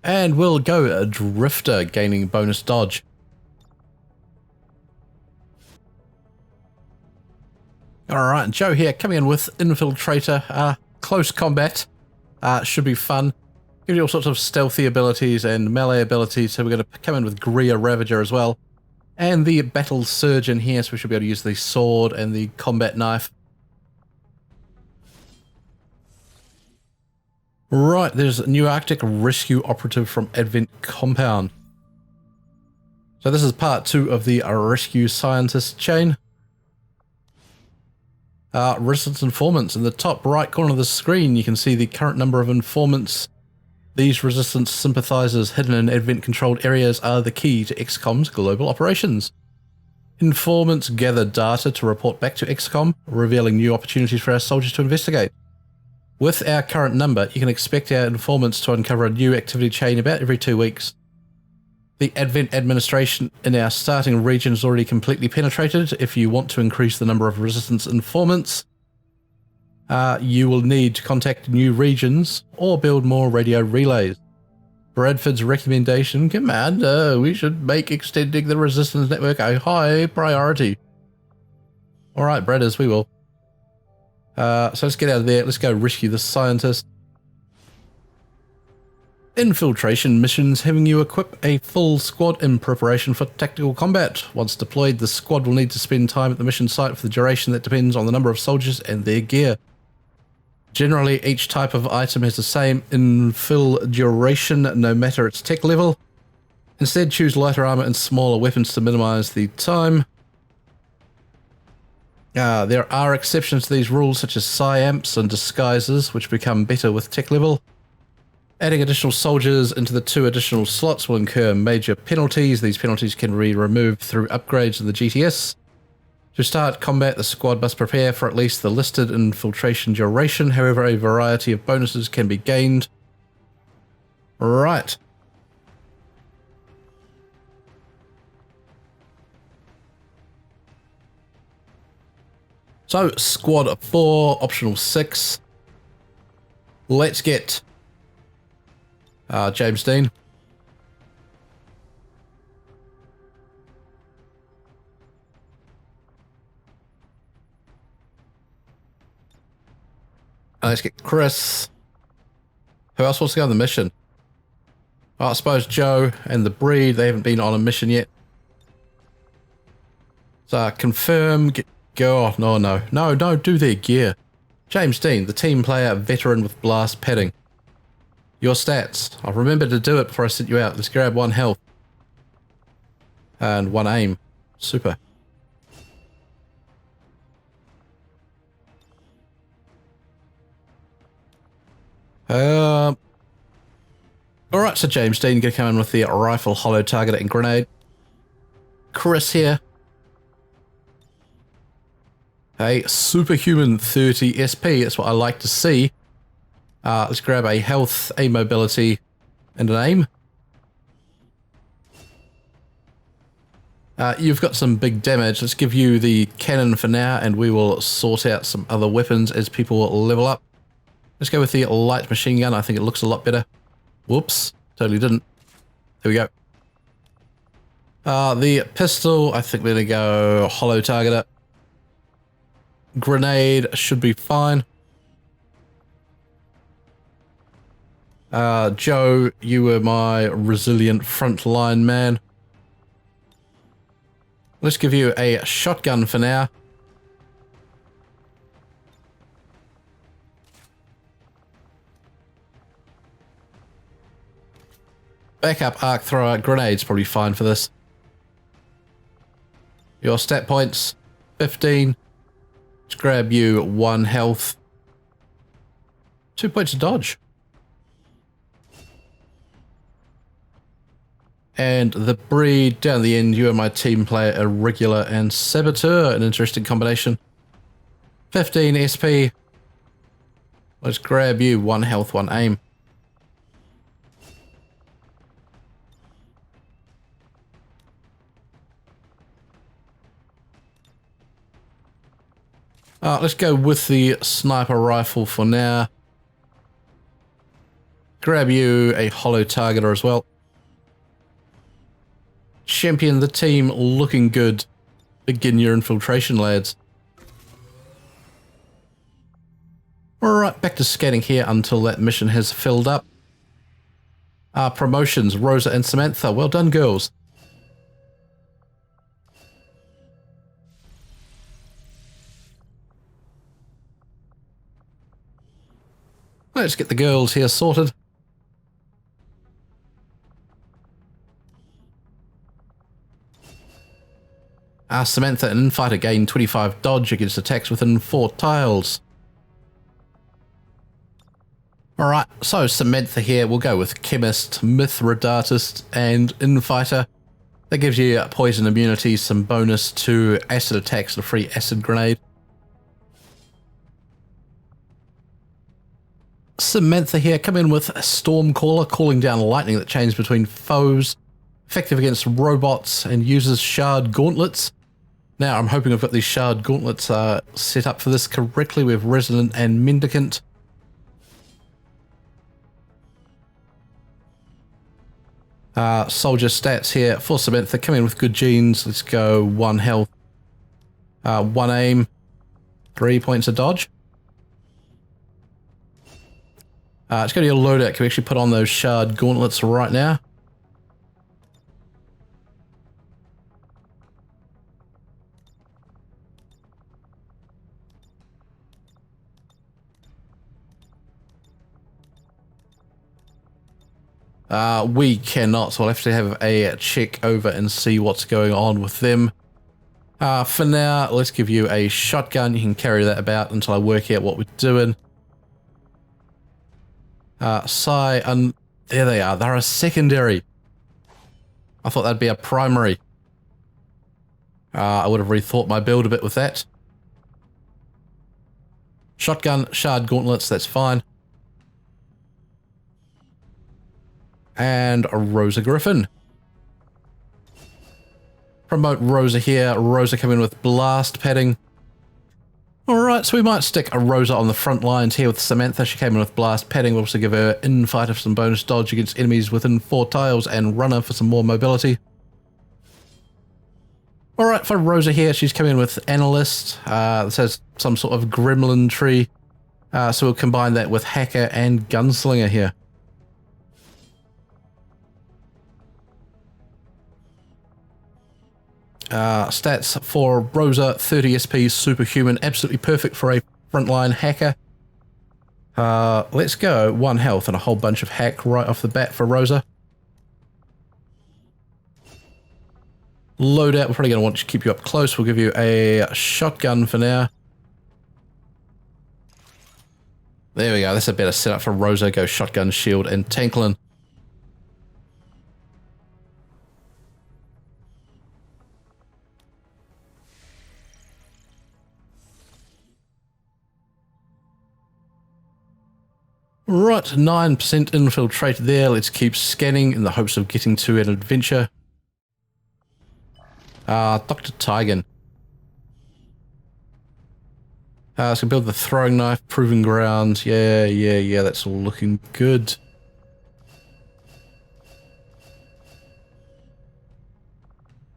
And we'll go a Drifter, gaining bonus dodge. Alright, Joe here, coming in with Infiltrator. Close combat. Should be fun. Gives you all sorts of stealthy abilities and melee abilities, so we're going to come in with Greer Ravager as well. And the Battle Surgeon here, so we should be able to use the sword and the combat knife. Right, there's a new Arctic Rescue Operative from Advent Compound. So this is part 2 of the Rescue Scientist chain. Resistance Informants. In the top right corner of the screen, you can see the current number of informants. These Resistance sympathizers hidden in Advent-controlled areas are the key to XCOM's global operations. Informants gather data to report back to XCOM, revealing new opportunities for our soldiers to investigate. With our current number, you can expect our informants to uncover a new activity chain about every 2 weeks. The Advent administration in our starting region is already completely penetrated. If you want to increase the number of Resistance informants, you will need to contact new regions or build more radio relays. Bradford's recommendation, Commander, we should make extending the Resistance network a high priority. Alright, Bradders, we will. So let's get out of there. Let's go rescue the scientist. Infiltration missions having you equip a full squad in preparation for tactical combat. Once deployed, the squad will need to spend time at the mission site for the duration that depends on the number of soldiers and their gear. Generally, each type of item has the same infill duration, no matter its tech level. Instead, choose lighter armor and smaller weapons to minimize the time. There are exceptions to these rules, such as PSYAMPs and disguises, which become better with tech level. Adding additional soldiers into the 2 additional slots will incur major penalties. These penalties can be removed through upgrades in the GTS. To start combat, the squad must prepare for at least the listed infiltration duration. However, a variety of bonuses can be gained. Right. So, squad 4, optional 6. Let's get James Dean. Let's get Chris. Who else wants to go on the mission? I suppose Joe and the Breed, they haven't been on a mission yet. So, confirm... Go, no, don't do their gear. James Dean, the team player, veteran with blast padding. Your stats. I'll remember to do it before I sent you out. Let's grab 1 health. And 1 aim. Super. Alright, so James Dean gonna come in with the rifle, hollow target, and grenade. Chris here. A superhuman 30 SP, that's what I like to see. Let's grab a health, a mobility, and an aim. You've got some big damage. Let's give you the cannon for now, and we will sort out some other weapons as people level up. Let's go with the light machine gun. I think it looks a lot better. Whoops, totally didn't. There we go. The pistol, I think we're going to go hollow target it. Grenade should be fine. Joe, you were my resilient frontline man. Let's give you a shotgun for now. Backup arc thrower, grenade's probably fine for this. Your stat points, 15. Let's grab you 1 health. 2 points of dodge. And the breed down the end, you and my team player, Irregular and Saboteur, an interesting combination. 15 SP. Let's grab you 1 health, 1 aim. Let's go with the sniper rifle for now. Grab you a hollow targeter as well. Champion the team, looking good. Begin your infiltration, lads. Alright, back to scanning here until that mission has filled up. Promotions, Rosa and Samantha. Well done, girls. Let's get the girls here sorted. Samantha, an infighter, gain 25 dodge against attacks within 4 tiles. Alright, so Samantha here, we'll go with Chemist, Mithridatist, and Infighter. That gives you poison immunity, some bonus to acid attacks, and a free acid grenade. Samantha here, come in with Stormcaller, calling down lightning that chains between foes, effective against robots, and uses shard gauntlets. Now, I'm hoping I've got these shard gauntlets set up for this correctly. We have Resident and Mendicant. Soldier stats here for Samantha, come in with good genes. Let's go 1 health, 1 aim, 3 points of dodge. Let's go to your loadout. Can we actually put on those shard gauntlets right now? We cannot, so I'll have to have a check over and see what's going on with them. For now, let's give you a shotgun. You can carry that about until I work out what we're doing. And there they are. They're a secondary. I thought that'd be a primary. I would have rethought my build a bit with that. Shotgun, shard gauntlets, that's fine. And a Rosa Griffin. Promote Rosa here. Rosa come in with blast padding. Alright, so we might stick a Rosa on the front lines here with Samantha. She came in with blast padding. We'll also give her Infighter for some bonus dodge against enemies within 4 tiles, and Runner for some more mobility. Alright, for Rosa here, she's come in with Analyst. This has some sort of gremlin tree. So we'll combine that with Hacker and Gunslinger here. Stats for Rosa, 30 SP, superhuman, absolutely perfect for a frontline hacker. Let's go 1 health and a whole bunch of hack right off the bat for Rosa. Loadout, we're probably going to want to keep you up close. We'll give you a shotgun for now. There we go. That's a better setup for Rosa. Go shotgun, shield, and Tanklin. Right, 9% infiltrate there. Let's keep scanning in the hopes of getting to an adventure. Dr. Tigan. So build the throwing knife, proving ground. Yeah, that's all looking good.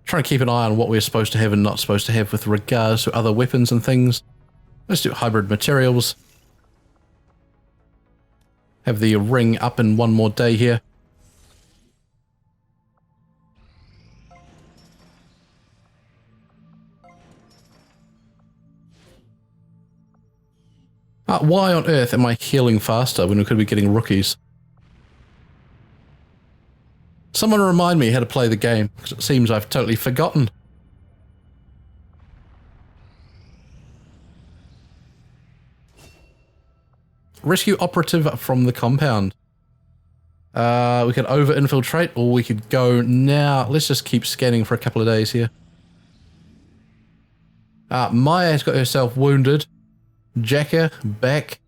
Trying to keep an eye on what we're supposed to have and not supposed to have with regards to other weapons and things. Let's do hybrid materials. Have the ring up in one more day here. Why on earth am I healing faster when we could be getting rookies? Someone remind me how to play the game, because it seems I've totally forgotten. Rescue operative from the compound. We could over-infiltrate, or we could go now. Let's just keep scanning for a couple of days here. Maya has got herself wounded. Jacker, back.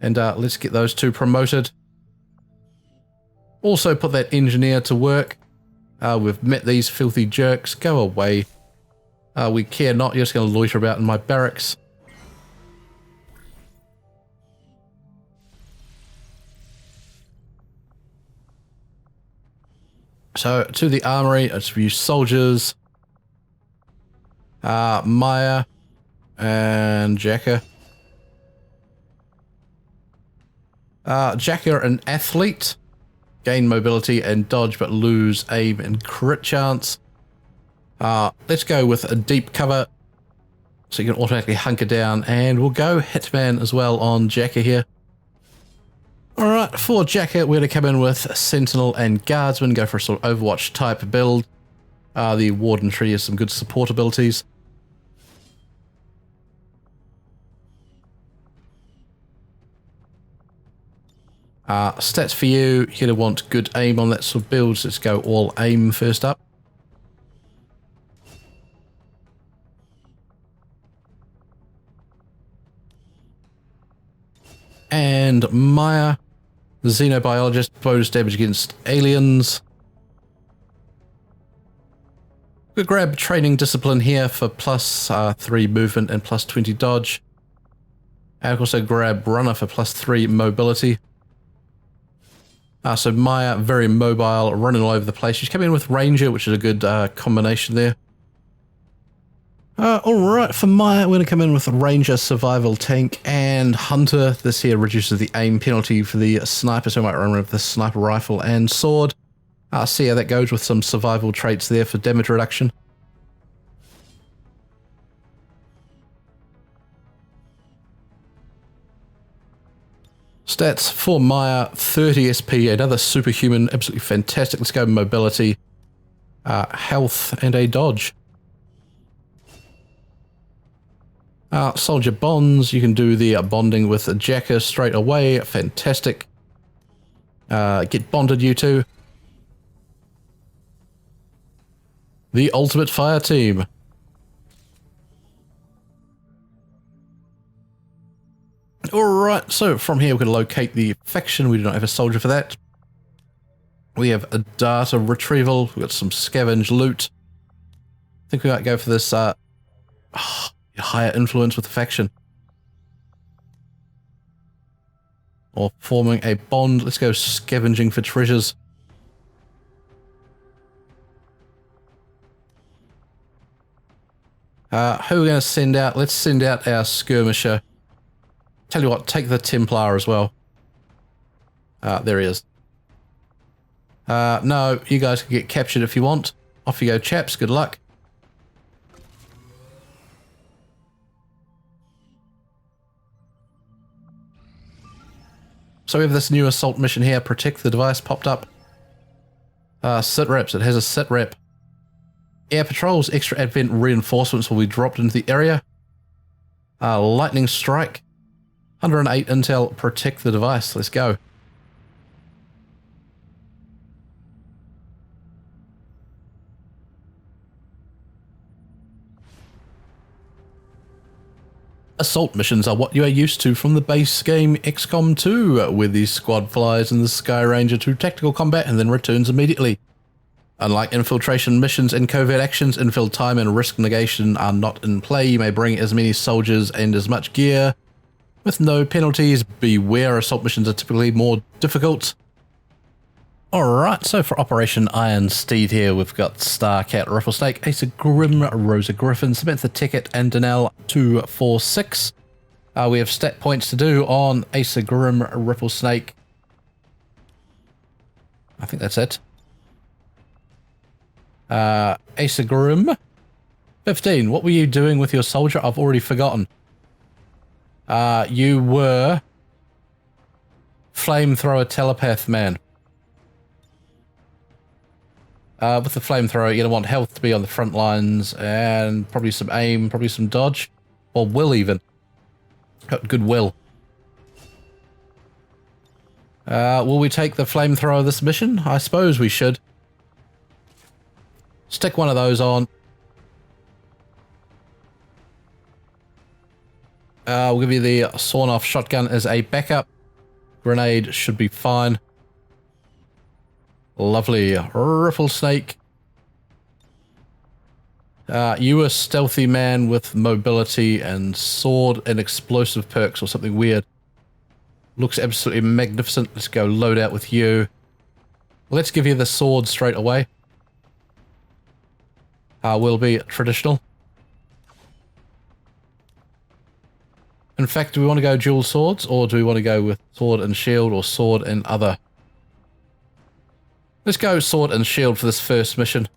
And let's get those two promoted. Also put that engineer to work. We've met these filthy jerks. Go away. We care not. You're just going to loiter about in my barracks. So, to the armory, it's for you soldiers. Maya and Jacker. Jacker, an athlete. Gain mobility and dodge, but lose aim and crit chance. Let's go with a deep cover, so you can automatically hunker down, and we'll go Hitman as well on Jacker here. Alright, for Jacker, we're going to come in with Sentinel and Guardsman, go for a sort of Overwatch type build. The Warden Tree has some good support abilities. Stats for you, you're going to want good aim on that sort of build, so let's go all aim first up. And Maya, Xenobiologist, bonus damage against aliens. We'll grab Training Discipline here for plus 3 movement and plus 20 dodge. And also grab Runner for plus 3 mobility. So Maya, very mobile, running all over the place. She's coming in with Ranger, which is a good combination there. Alright, for Maya, we're going to come in with Ranger, Survival Tank, and Hunter. This here reduces the aim penalty for the sniper, so I might run with the sniper rifle and sword. See how that goes with some survival traits there for damage reduction. Stats for Maya, 30 SP, another superhuman, absolutely fantastic. Let's go mobility, health, and a dodge. Soldier bonds, you can do the bonding with a Jacker straight away, fantastic. Get bonded, you two. The ultimate fire team. Alright, so from here we can locate the faction. We do not have a soldier for that. We have a data retrieval. We've got some scavenge loot. I think we might go for this higher influence with the faction. Or forming a bond. Let's go scavenging for treasures. Who are we going to send out? Let's send out our skirmisher. Tell you what, take the Templar as well. There he is. No, you guys can get captured if you want. Off you go, chaps. Good luck. So we have this new assault mission here. Protect the device popped up. Sit reps. It has a sit rep. Air patrols. Extra advent reinforcements will be dropped into the area. Lightning strike. 108 intel, protect the device. Let's go. Assault missions are what you are used to from the base game XCOM 2, where the squad flies in the Sky Ranger to tactical combat and then returns immediately. Unlike infiltration missions and covert actions, infill time and risk negation are not in play. You may bring as many soldiers and as much gear with no penalties. Beware, assault missions are typically more difficult. Alright, so for Operation Iron Steed here, we've got Starcat, Rifflesnake, Asa Grim, Rosa Griffin, Samantha Ticket, and Danelle 246. We have stat points to do on Asa Grim, Rifflesnake. I think that's it. Asa Grim, 15. What were you doing with your soldier? I've already forgotten. You were Flamethrower Telepath Man. With the flamethrower, you're going to want health to be on the front lines and probably some aim, probably some dodge, or will even. Got good will. Will we take the flamethrower this mission? I suppose we should. Stick one of those on. We'll give you the sawn-off shotgun as a backup. Grenade should be fine. Lovely. Rifflesnake. You a stealthy man with mobility and sword and explosive perks or something weird. Looks absolutely magnificent. Let's go load out with you. Let's give you the sword straight away. Will be traditional. In fact, do we want to go dual swords or do we want to go with sword and shield or sword and other? Let's go sword and shield for this first mission.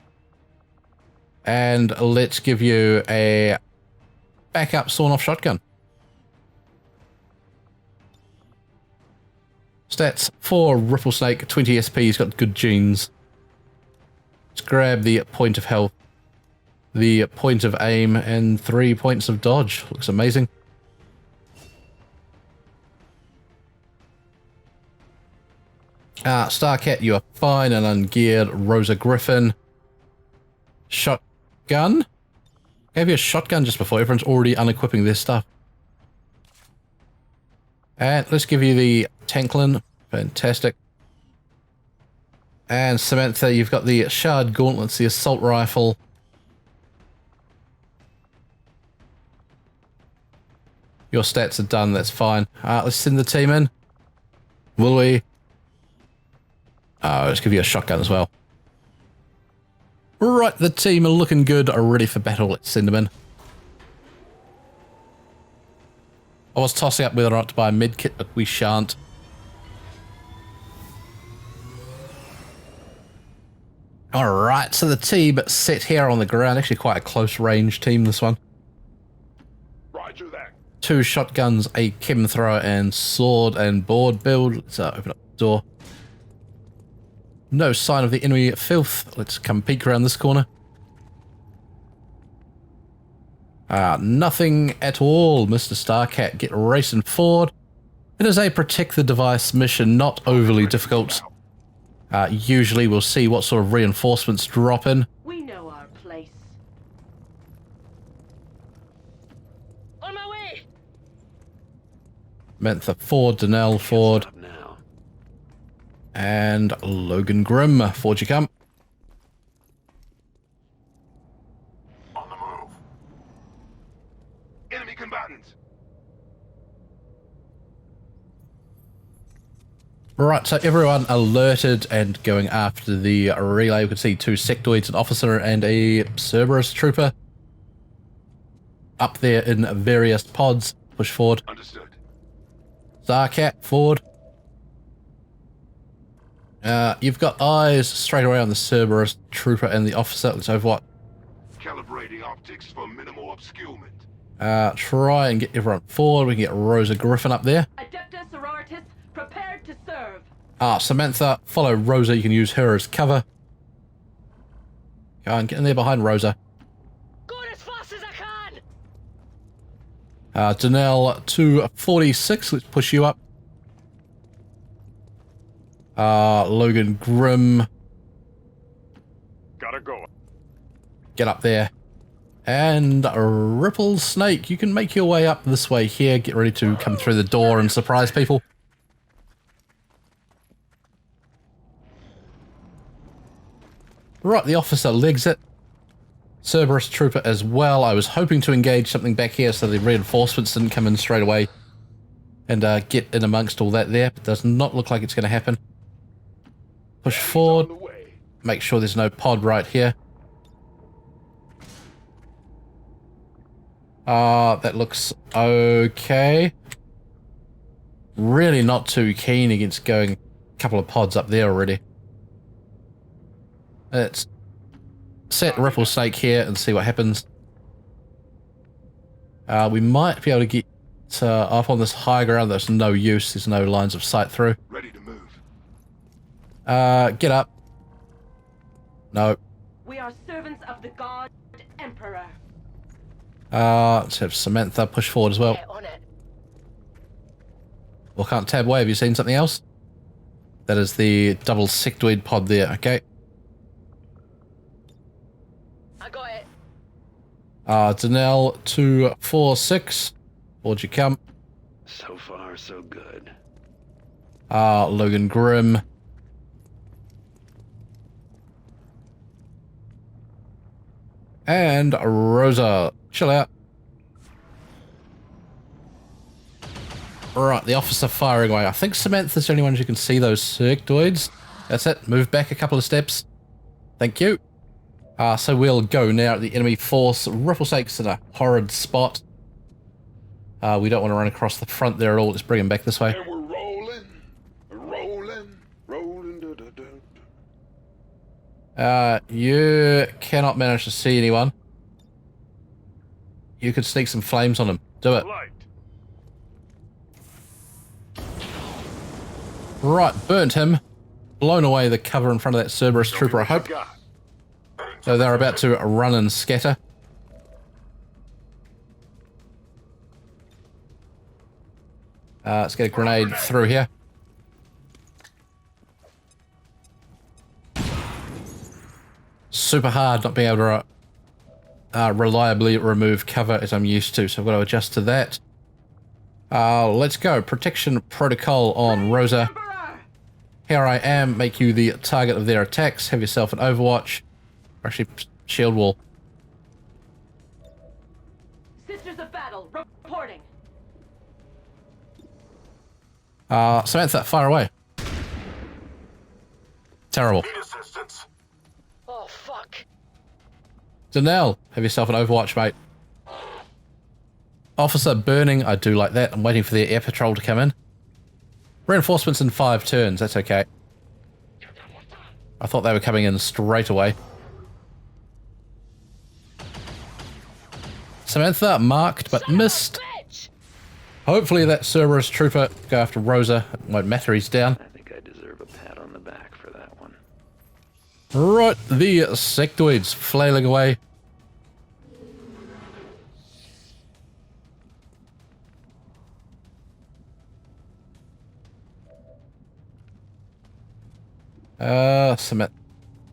And let's give you a backup sawn-off shotgun. Stats for Rifflesnake, 20 SP, he's got good genes. Let's grab the point of health, the point of aim, and 3 points of dodge. Looks amazing. Starcat, you are fine and ungeared. Rosa Griffin. Shotgun? Gave you a shotgun just before. Everyone's already unequipping their stuff. And let's give you the Tanklin. Fantastic. And Samantha, you've got the Shard Gauntlets, the Assault Rifle. Your stats are done, that's fine. Let's send the team in. Will we? Let's give you a shotgun as well. Right, the team are looking good, are ready for battle. Let's send them in. I was tossing up whether or not to buy a medkit, but we shan't. Alright, so the team set here on the ground. Actually quite a close range team, this one. Roger that. 2 shotguns, a chem thrower, and sword and board build. Let's open up the door. No sign of the enemy filth. Let's come peek around this corner. Nothing at all, Mr. Starcat. Get racing forward. It is a protect the device mission, not overly difficult. Usually we'll see what sort of reinforcements drop in. We know our place. On my way. Mantha Ford, Danelle Ford. And Logan Grimm, forward you come. On the move. Enemy combatants. Right, so everyone alerted and going after the relay. We could see 2 sectoids, an officer and a Cerberus trooper. Up there in various pods. Push forward. Understood. Starcat, forward. You've got eyes straight away on the Cerberus trooper and the officer. Let's over what? Calibrating optics for minimal obscurement. Try and get everyone forward. We can get Rosa Griffin up there. Adeptus sororitas, prepared to serve. Samantha, follow Rosa. You can use her as cover. Go on, get in there behind Rosa. Going as fast as I can. Danelle 246, let's push you up. Logan Grimm, Gotta go. get up there. And Ripple Snake, you can make your way up this way here. Get ready to come through the door and surprise people. Right, the officer legs it. Cerberus Trooper as well. I was hoping to engage something back here so the reinforcements didn't come in straight away and get in amongst all that there. But does not look like it's going to happen. Push forward. Make sure there's no pod right here. That looks okay. Really not too keen against going a couple of pods up there already. Let's set Ripple Snake here and see what happens. We might be able to get up on this high ground. There's no use. There's no lines of sight through. Ready to move. Get up. No. We are servants of the God Emperor. Let's have Samantha push forward as well. Get on it. Well, can't tab away. Have you seen something else? That is the double sectoid pod there. Okay. I got it. Danelle 246. Forward you come. So far, so good. Logan Grimm. And Rosa. Chill out. Right, the officer firing away. I think Samantha's the only one who can see those sectoids. That's it. Move back a couple of steps. Thank you. So we'll go now at the enemy force. Ripple Snake's in a horrid spot. We don't want to run across the front there at all. Let's bring him back this way. And we're rolling. You cannot manage to see anyone. You could sneak some flames on him. Do it. Light. Right, burnt him. Blown away the cover in front of that Cerberus Trooper, I hope. So they're about to run and scatter. Let's get a grenade through here. Super hard not being able to reliably remove cover as I'm used to, so I've got to adjust to that. Let's go. Protection protocol on Rosa. Here I am. Make you the target of their attacks. Have yourself an Overwatch. Actually, shield wall. Sisters of Battle reporting. Samantha, fire away. Terrible. Oh, fuck. Danelle, have yourself an Overwatch, mate. Officer burning, I do like that. I'm waiting for the air patrol to come in. Reinforcements in 5 turns, that's okay. I thought they were coming in straight away. Samantha, marked but missed. Hopefully that Cerberus Trooper go after Rosa. It won't matter, he's down. I think I deserve a pat on the back for that one. Right, the sectoids flailing away.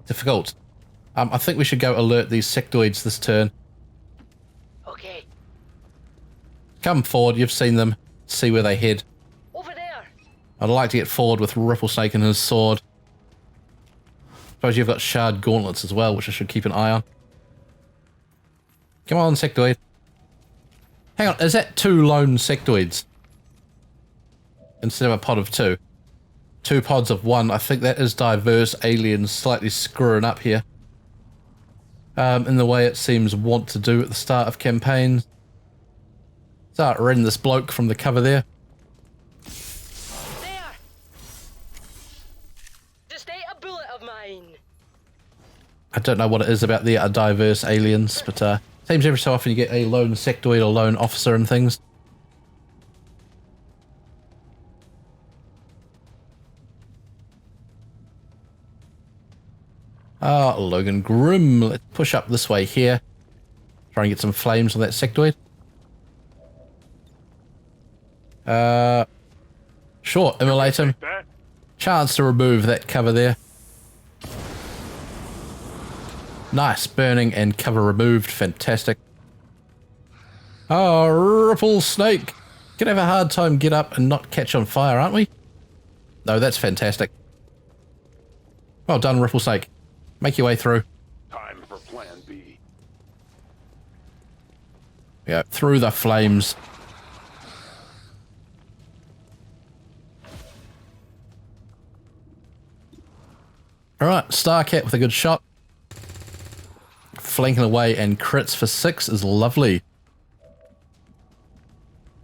Difficult. I think we should go alert these sectoids this turn. Okay. Come forward, you've seen them. See where they head. Over there. I'd like to get forward with Ripple Snake and his sword. Suppose you've got shard gauntlets as well, which I should keep an eye on. Come on, sectoid. Hang on, is that 2 lone sectoids? Instead of a pod of 2. 2 pods of 1. I think that is diverse aliens slightly screwing up here. In the way it seems want to do at the start of campaigns. Start reading this bloke from the cover there. There. Just ate a bullet of mine. I don't know what it is about the diverse aliens, but seems every so often you get a lone sectoid or lone officer and things. Logan Grimm. Let's push up this way here. Try and get some flames on that sectoid. Sure, immolate him. Take that. Chance to remove that cover there. Nice, burning and cover removed. Fantastic. Oh, Ripple Snake. Gonna have a hard time get up and not catch on fire, aren't we? No, that's fantastic. Well done, Ripple Snake. Make your way through. Time for Plan B. Yeah, through the flames. Alright, Starcat with a good shot. Flanking away and crits for 6 is lovely.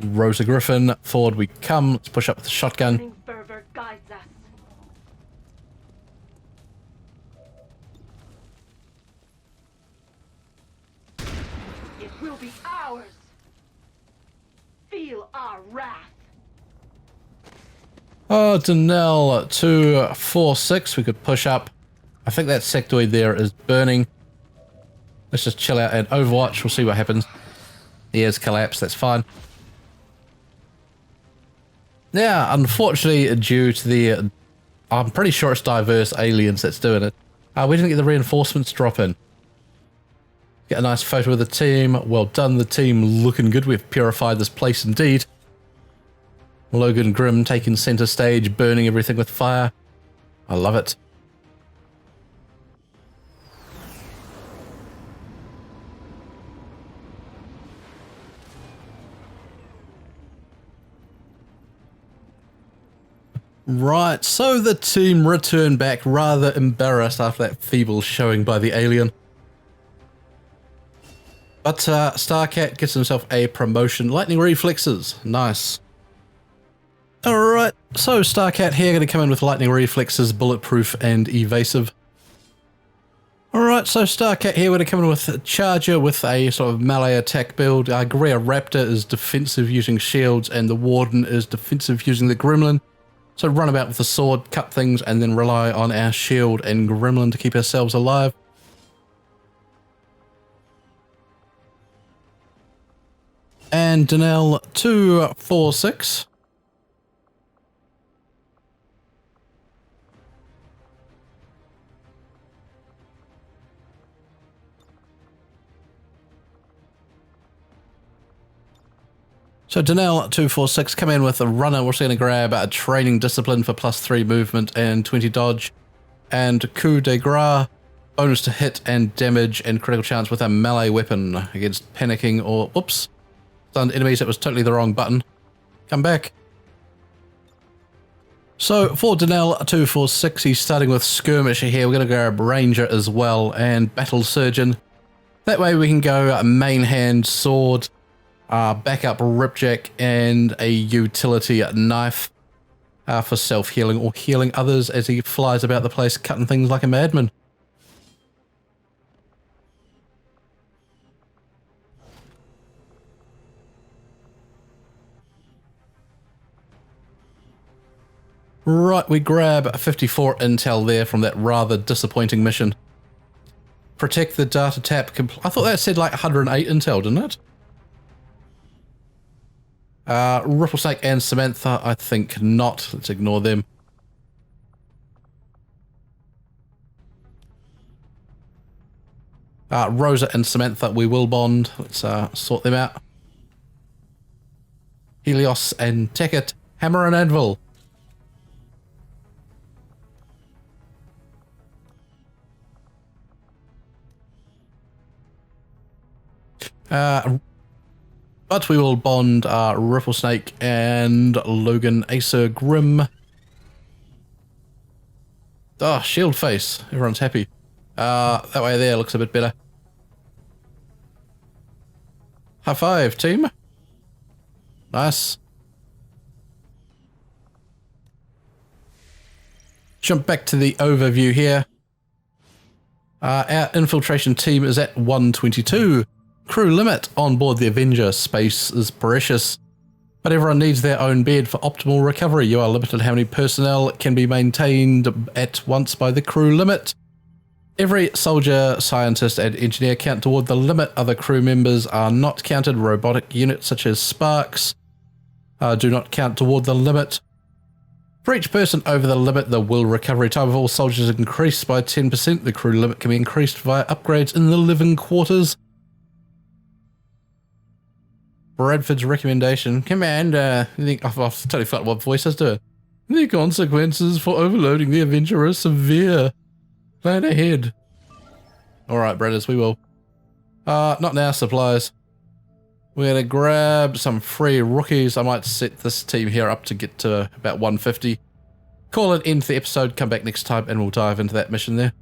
Rosa Griffin, forward we come. Let's push up with the shotgun. Fervor guides us. It will be ours. Feel our wrath. Oh, Denell 246. We could push up. I think that sectoid there is burning. Let's just chill out and Overwatch. We'll see what happens. He has collapsed. That's fine. Yeah, unfortunately, due to the... I'm pretty sure it's diverse aliens that's doing it. We didn't get the reinforcements drop in. Get a nice photo of the team. Well done, the team. Looking good. We've purified this place indeed. Logan Grimm taking center stage, burning everything with fire. I love it. Right, so the team returned back rather embarrassed after that feeble showing by the alien. But Starcat gets himself a promotion. Lightning Reflexes, nice. Alright, so Starcat here going to come in with Lightning Reflexes, Bulletproof and Evasive. Alright, so Starcat here going to come in with Charger with a sort of melee attack build. Guerrilla Raptor is defensive using shields and the Warden is defensive using the Gremlin. So run about with the sword, cut things, and then rely on our shield and Gremlin to keep ourselves alive. And Denell 246. So Denell 246 come in with a runner. We're also going to grab a training discipline for +3 movement and 20 dodge. And coup de grace, bonus to hit and damage and critical chance with a melee weapon against panicking or, whoops, stunned enemies. That was totally the wrong button. Come back. So for Denell 246, he's starting with Skirmisher here. We're going to grab Ranger as well and Battle Surgeon. That way we can go main hand sword, backup ripjack and a utility knife for self-healing or healing others as he flies about the place cutting things like a madman. Right, we grab 54 intel there from that rather disappointing mission. Protect the data tap. I thought that said like 108 intel, didn't it? Ripple Snake and Samantha, I think not. Let's ignore them. Rosa and Samantha, we will bond. Let's sort them out. Helios and Tekket, Hammer and Anvil. But we will bond Ripple Snake and Logan Acer Grimm. Oh, shield face. Everyone's happy. That way there looks a bit better. High five, team. Nice. Jump back to the overview here. Our infiltration team is at 122. Crew limit on board the Avenger. Space is precious, but everyone needs their own bed for optimal recovery. You are limited how many personnel can be maintained at once by the crew limit. Every soldier, scientist, and engineer count toward the limit. Other crew members are not counted. Robotic units such as Sparks do not count toward the limit. For each person over the limit, the will recovery time of all soldiers is increased by 10%. The crew limit can be increased via upgrades in the living quarters. Bradford's recommendation. Commander, I've totally forgot what voice I was doing. The consequences for overloading the Avenger are severe. Plan ahead. Alright, brothers, we will. Not now, supplies. We're going to grab some free rookies. I might set this team here up to get to about 150. Call it end to the episode, come back next time, and we'll dive into that mission there.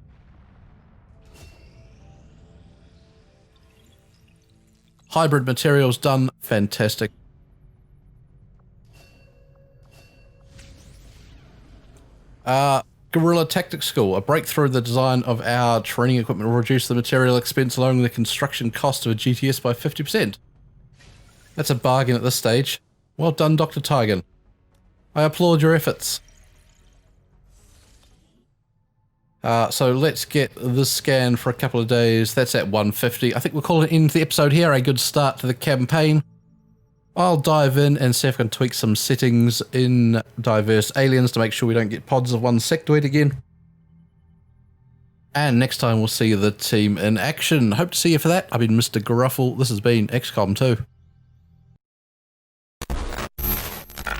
Hybrid materials done. Fantastic. Guerrilla Tactics School. A breakthrough in the design of our training equipment will reduce the material expense, lowering the construction cost of a GTS by 50%. That's a bargain at this stage. Well done, Dr. Tigan. I applaud your efforts. So let's get this scan for a couple of days. That's at 150. I think we'll call it end to the episode here. A good start to the campaign. I'll dive in and see if I can tweak some settings in diverse aliens to make sure we don't get pods of one sectoid again. And next time we'll see the team in action. Hope to see you for that. I've been Mr. Gruffle. This has been XCOM 2.